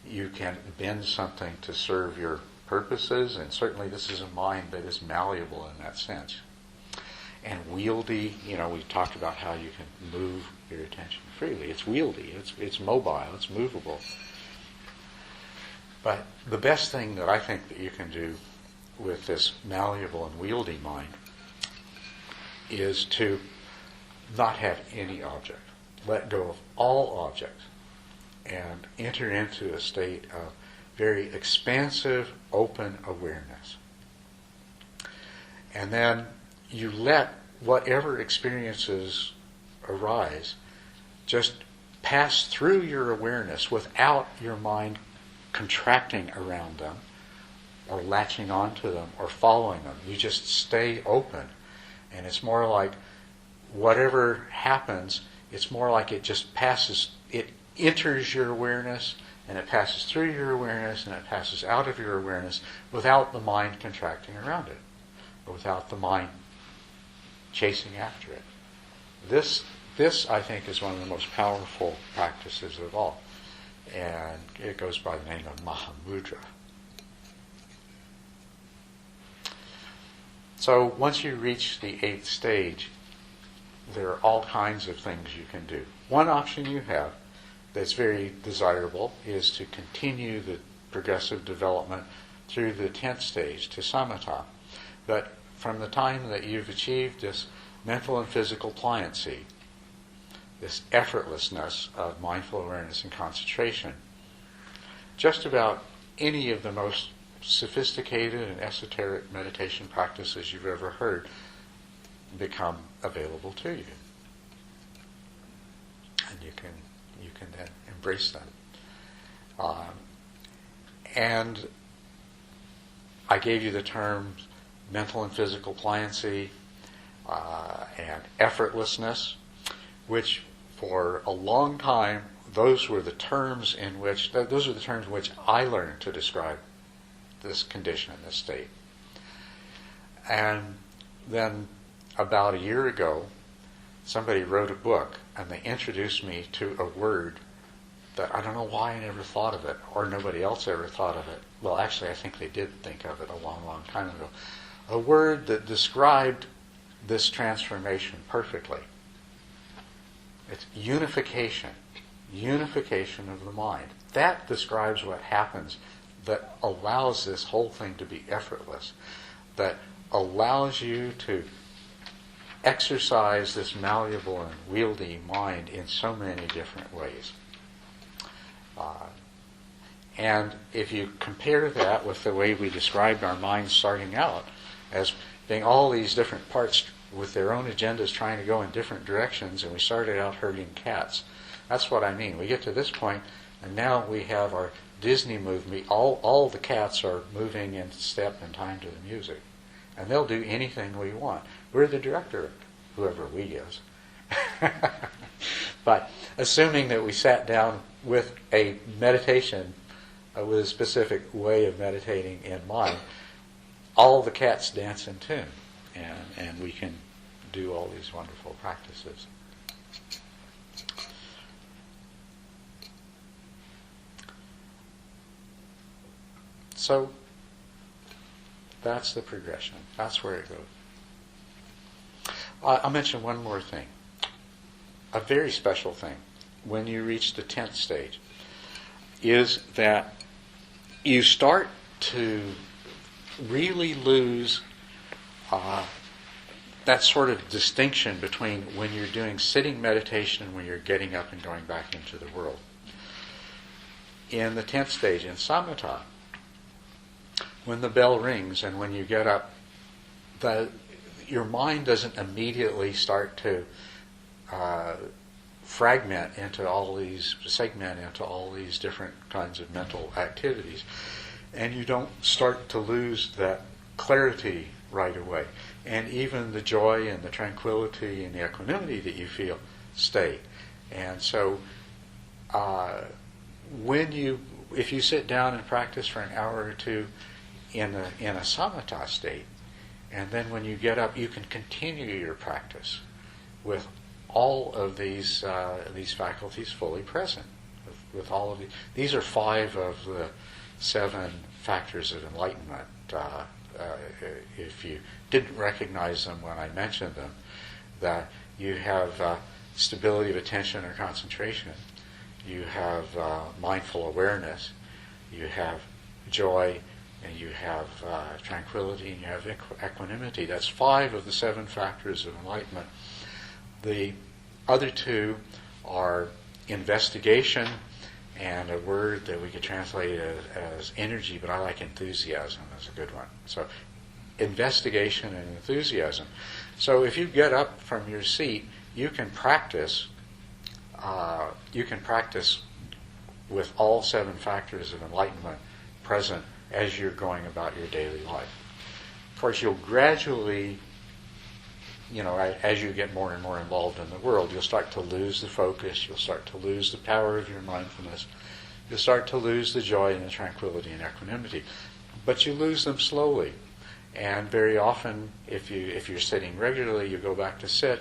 you can bend something to serve your purposes, and certainly this is a mind that is malleable in that sense. And wieldy, we talked about how you can move your attention freely. It's wieldy, it's mobile, it's movable. But the best thing that I think that you can do with this malleable and wieldy mind is to not have any object. Let go of all objects and enter into a state of very expansive, open awareness. And then you let whatever experiences arise just pass through your awareness without your mind contracting around them or latching onto them or following them. You just stay open. And it's more like whatever happens, it's more like it just passes, it enters your awareness, and it passes through your awareness, and it passes out of your awareness without the mind contracting around it, or without the mind chasing after it. This, I think, is one of the most powerful practices of all. And it goes by the name of Mahamudra. So once you reach the eighth stage, there are all kinds of things you can do. One option you have that's very desirable is to continue the progressive development through the 10th stage to samatha. But from the time that you've achieved this mental and physical pliancy, this effortlessness of mindful awareness and concentration, just about any of the most sophisticated and esoteric meditation practices you've ever heard become available to you. And you can then embrace them. And I gave you the terms mental and physical pliancy and effortlessness, which for a long time those were the terms in which I learned to describe this condition, this state. And then about a year ago, somebody wrote a book and they introduced me to a word that I don't know why I never thought of it, or nobody else ever thought of it. Well, actually, I think they did think of it a long, long time ago. A word that described this transformation perfectly. It's unification. Unification of the mind. That describes what happens that allows this whole thing to be effortless, that allows you to exercise this malleable and wieldy mind in so many different ways. And if you compare that with the way we described our minds starting out as being all these different parts with their own agendas trying to go in different directions, and we started out herding cats. That's what I mean. We get to this point, and now we have our Disney movie. All the cats are moving in step and time to the music. And they'll do anything we want. We're the director, whoever we is. But assuming that we sat down with a meditation, with a specific way of meditating in mind, all the cats dance in tune. And we can do all these wonderful practices. So that's the progression. That's where it goes. I'll mention one more thing. A very special thing when you reach the 10th stage is that you start to really lose that sort of distinction between when you're doing sitting meditation and when you're getting up and going back into the world. In the 10th stage, in samatha, when the bell rings and when you get up, your mind doesn't immediately start to segment into all these different kinds of mental activities. And you don't start to lose that clarity right away. And even the joy and the tranquility and the equanimity that you feel stay. And so if you sit down and practice for an hour or two in a samatha state, and then when you get up, you can continue your practice with all of these faculties fully present. With all of these are 5 of the 7 factors of enlightenment. If you didn't recognize them when I mentioned them, that you have stability of attention or concentration, you have mindful awareness, you have joy, and you have tranquility, and you have equanimity. That's 5 of the 7 factors of enlightenment. The other 2 are investigation, and a word that we could translate as energy, but I like enthusiasm as a good one. So investigation and enthusiasm. So if you get up from your seat, you can practice with all 7 factors of enlightenment present as you're going about your daily life. Of course, you'll gradually, as you get more and more involved in the world, you'll start to lose the focus, you'll start to lose the power of your mindfulness, you'll start to lose the joy and the tranquility and equanimity. But you lose them slowly. And very often, if you're sitting regularly, you go back to sit,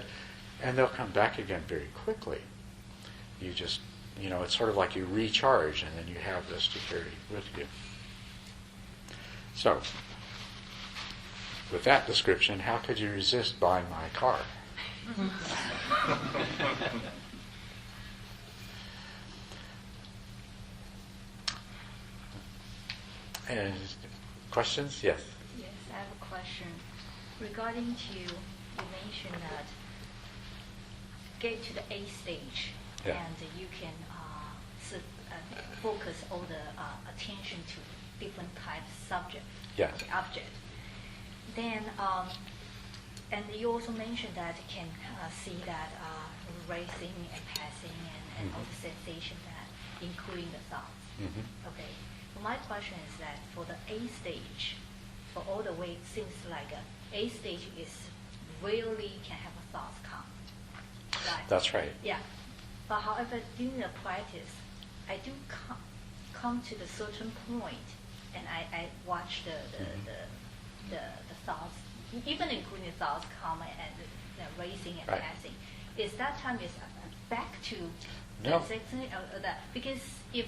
and they'll come back again very quickly. You just, it's sort of like you recharge, and then you have this to carry with you. So, with that description, how could you resist buying my car? And questions? Yes. Yes, I have a question. Regarding to, you mentioned that get to the 8th stage, Yeah. and you can focus all the attention to different type subject, Yes. object. Then, and you also mentioned that you can see that racing and passing and all the sensation that, including the thoughts. Okay. So my question is that for the A stage, for all the way, it seems like A stage is rarely can have a thoughts come. Right? That's right. Yeah. But however, during the practice, I do come to the certain point, and I watch the thoughts, even including thoughts come and the racing and Right. passing. Is that time is back to No. that? Because if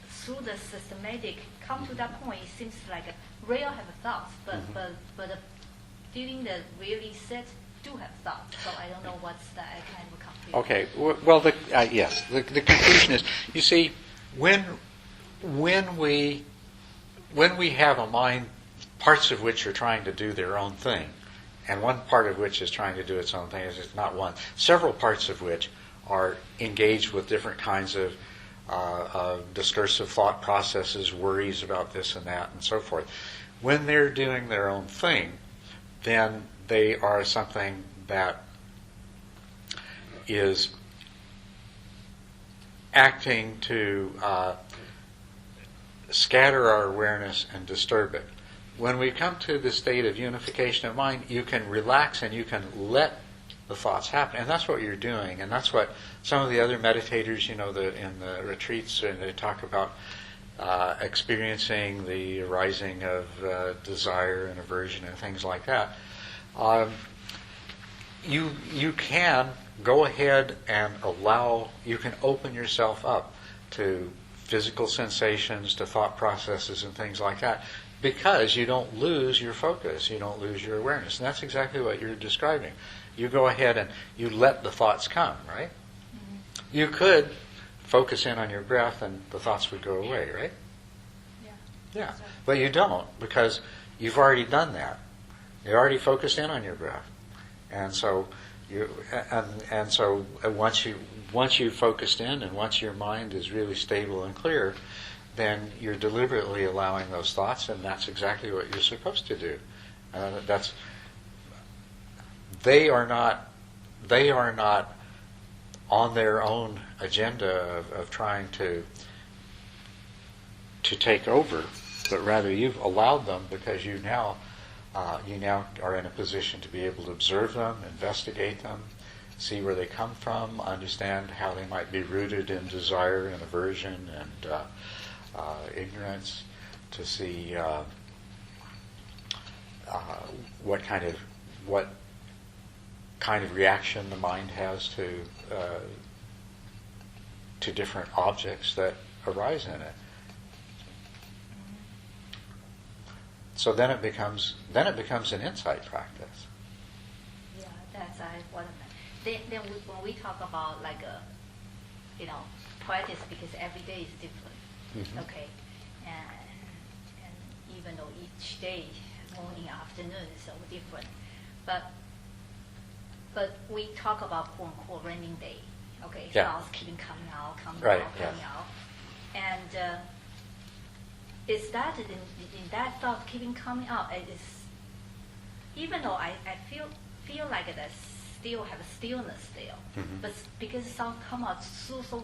through the systematic come to that point, it seems like real have thoughts, but during the really set do have thoughts. So I don't know what's that kind of confusion. Okay. Well, yes. The conclusion is, you see, when we have a mind, parts of which are trying to do their own thing, and one part of which is trying to do its own thing, it's not one, several parts of which are engaged with different kinds of discursive thought processes, worries about this and that, and so forth. When they're doing their own thing, then they are something that is acting to scatter our awareness and disturb it. When we come to the state of unification of mind, you can relax and you can let the thoughts happen. And that's what you're doing. And that's what some of the other meditators, in the retreats, and they talk about experiencing the arising of desire and aversion and things like that. You can go ahead and you can open yourself up to physical sensations, to thought processes and things like that, because you don't lose your focus, you don't lose your awareness. And that's exactly what you're describing. You go ahead and you let the thoughts come, right? Mm-hmm. You could focus in on your breath and the thoughts would go away, right? Yeah. But you don't, because you've already done that. You already focused in on your breath. And so once you've focused in and once your mind is really stable and clear, then you're deliberately allowing those thoughts, and that's exactly what you're supposed to do. They are not on their own agenda of trying to take over, but rather you've allowed them because you now are in a position to be able to observe them, investigate them, see where they come from, understand how they might be rooted in desire and aversion and ignorance, to see what kind of reaction the mind has to different objects that arise in it. So then it becomes an insight practice. Yeah, that's what I meant. Then when we talk about practice, because every day is different. Mm-hmm. Okay, and even though each day, morning, afternoon is so different, but we talk about quote unquote raining day. Okay, Yeah. thoughts keeping coming out, Right, coming out, and is that in that thought keeping coming out? It is, even though I feel like it still have a stillness there, Mm-hmm. but because thoughts come out so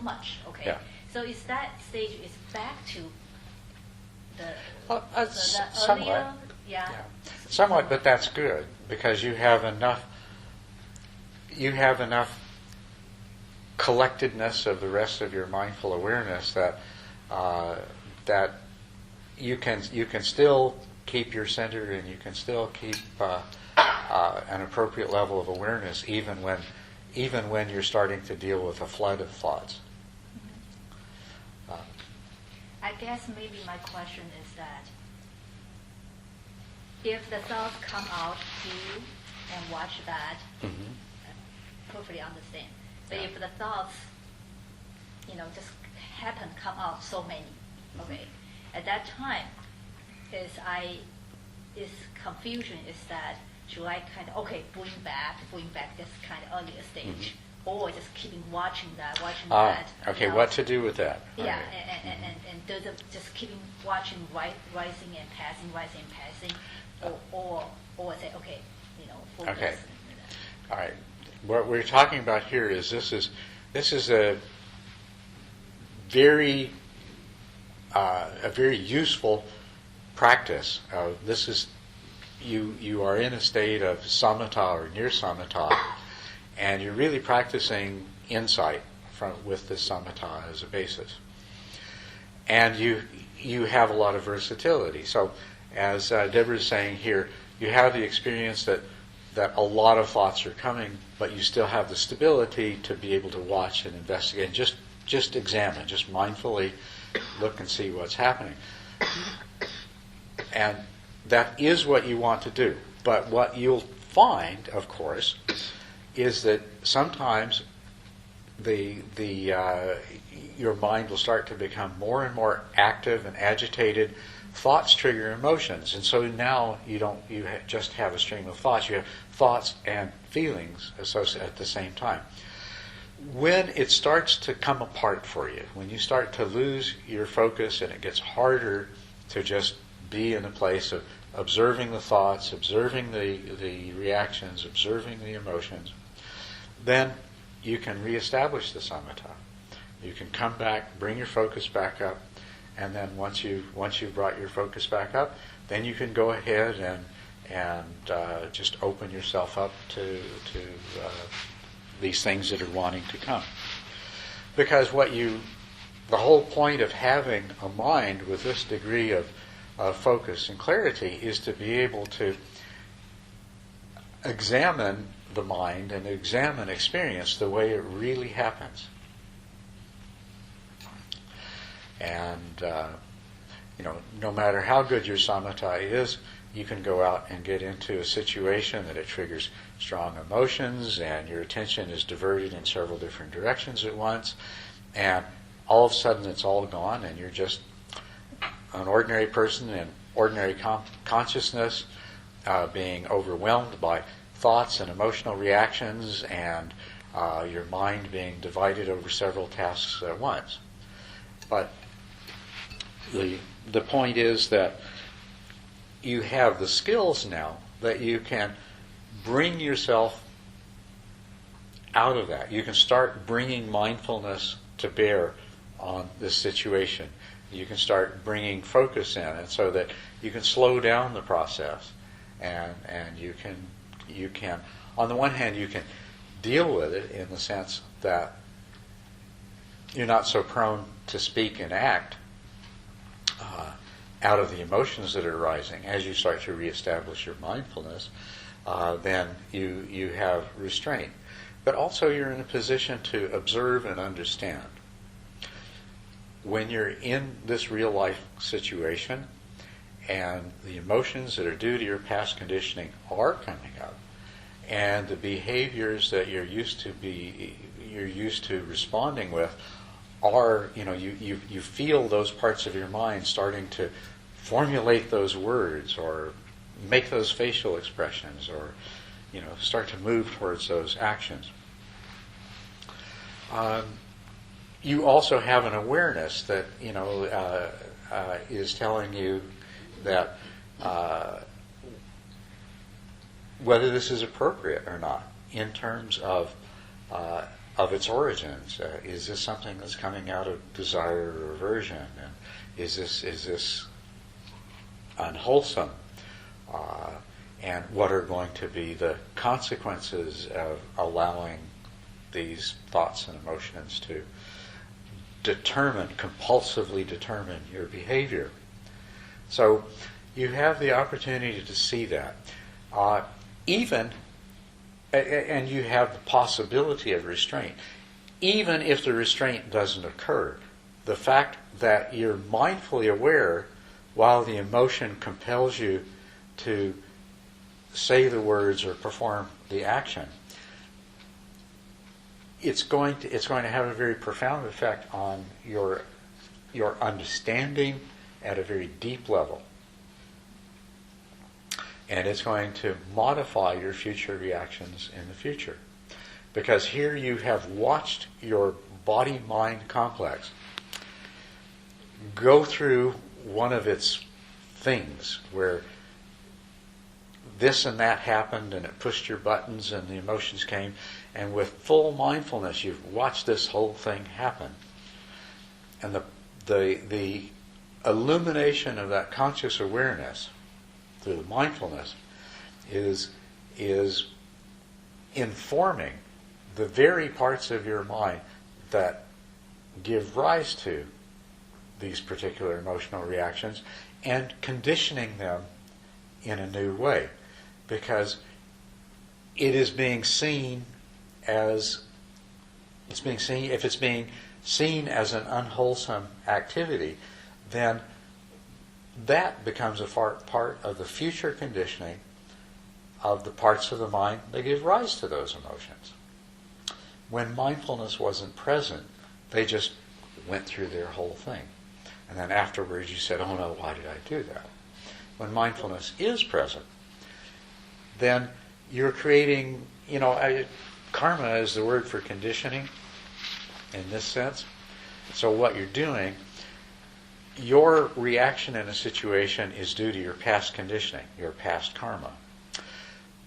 much. Okay, Yeah. so is that stage is back to the Somewhat. earlier? Yeah. Somewhat, but that's good because you have enough collectedness of the rest of your mindful awareness that you can still keep your center and you can still keep an appropriate level of awareness even when you're starting to deal with a flood of thoughts. I guess maybe my question is that if the thoughts come out, do and watch that, Mm-hmm. perfectly understand. But Yeah. if the thoughts, just happen, come out so many, okay, at that time, is confusion is that should I kind of bring back this kind of earlier stage, or just keeping watching that. Okay, you know. what to do with that? Yeah, Okay. and does it just keeping watching rising and passing, or say, okay, you know, focus. Okay. All right. What we're talking about here is this is a very useful practice. This is you are in a state of samatha or near samatha, and you're really practicing insight with the samatha as a basis. And you have a lot of versatility. So, as Deborah is saying here, you have the experience that a lot of thoughts are coming, but you still have the stability to be able to watch and investigate and just examine, just mindfully look and see what's happening. And that is what you want to do. But what you'll find, of course, is that sometimes your mind will start to become more and more active and agitated. Thoughts trigger emotions, and so now you just have a stream of thoughts. You have thoughts and feelings associated at the same time. When it starts to come apart for you, when you start to lose your focus and it gets harder to just be in a place of observing the thoughts, observing the reactions, observing the emotions, then you can reestablish the samatha. You can come back, bring your focus back up, and then once you've brought your focus back up, then you can go ahead and just open yourself up to these things that are wanting to come. Because the whole point of having a mind with this degree of focus and clarity is to be able to examine the mind and examine experience the way it really happens. And no matter how good your samatha is, you can go out and get into a situation that it triggers strong emotions, and your attention is diverted in several different directions at once, and all of a sudden it's all gone, and you're just an ordinary person in ordinary consciousness, being overwhelmed by thoughts and emotional reactions, and your mind being divided over several tasks at once. But the point is that you have the skills now that you can bring yourself out of that. You can start bringing mindfulness to bear on this situation. You can start bringing focus in, and so that you can slow down the process, and you can on the one hand you can deal with it in the sense that you're not so prone to speak and act out of the emotions that are arising. As you start to reestablish your mindfulness, then you have restraint. But also you're in a position to observe and understand. When you're in this real life situation and the emotions that are due to your past conditioning are coming up, and the behaviors that you're used to responding with are, you feel those parts of your mind starting to formulate those words or make those facial expressions, or start to move towards those actions. You also have an awareness that is telling you that whether this is appropriate or not in terms of its origins. Is this something that's coming out of desire or aversion? And is this unwholesome? And what are going to be the consequences of allowing these thoughts and emotions to compulsively determine your behavior? So you have the opportunity to see that. And you have the possibility of restraint. Even if the restraint doesn't occur, the fact that you're mindfully aware while the emotion compels you to say the words or perform the action, it's going to have a very profound effect on your understanding at a very deep level. And it's going to modify your future reactions in the future. Because here you have watched your body-mind complex go through one of its things where this and that happened and it pushed your buttons and the emotions came, and with full mindfulness you've watched this whole thing happen. And the illumination of that conscious awareness through the mindfulness is informing the very parts of your mind that give rise to these particular emotional reactions and conditioning them in a new way, because it is being seen as if it's being seen as an unwholesome activity, then that becomes a part of the future conditioning of the parts of the mind that give rise to those emotions. When mindfulness wasn't present, they just went through their whole thing. And then afterwards you said, oh no, why did I do that? When mindfulness is present, then you're creating, karma is the word for conditioning in this sense. So what you're doing, your reaction in a situation is due to your past conditioning, your past karma.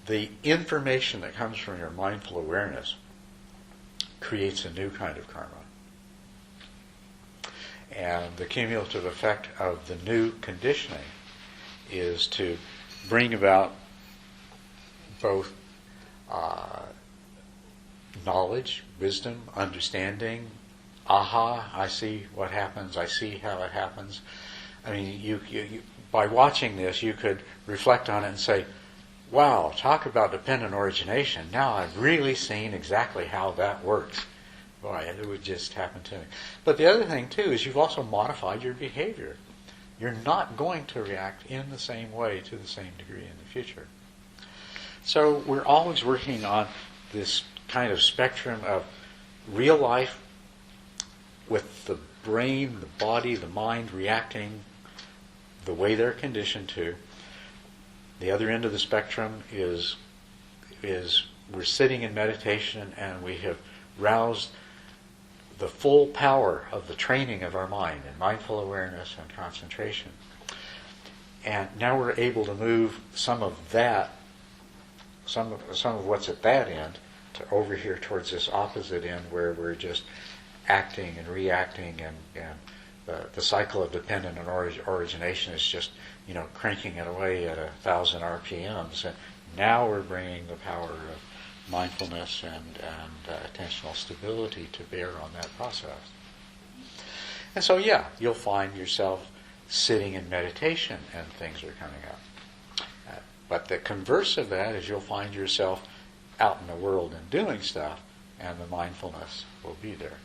The information that comes from your mindful awareness creates a new kind of karma. And the cumulative effect of the new conditioning is to bring about both knowledge, wisdom, understanding. Aha, I see what happens, I see how it happens. I mean, you by watching this, you could reflect on it and say, wow, talk about dependent origination. Now I've really seen exactly how that works. Boy, it would just happen to me. But the other thing, too, is you've also modified your behavior. You're not going to react in the same way to the same degree in the future. So we're always working on this kind of spectrum of real life with the brain, the body, the mind reacting the way they're conditioned to. The other end of the spectrum is we're sitting in meditation and we have roused the full power of the training of our mind in mindful awareness and concentration. And now we're able to move some of that, some of what's at that end, to over here towards this opposite end where we're just acting and reacting, and the cycle of dependent and origination is just cranking it away at 1,000 RPMs. And now we're bringing the power of mindfulness and attentional stability to bear on that process. And so, you'll find yourself sitting in meditation and things are coming up. But the converse of that is you'll find yourself out in the world and doing stuff, and the mindfulness will be there.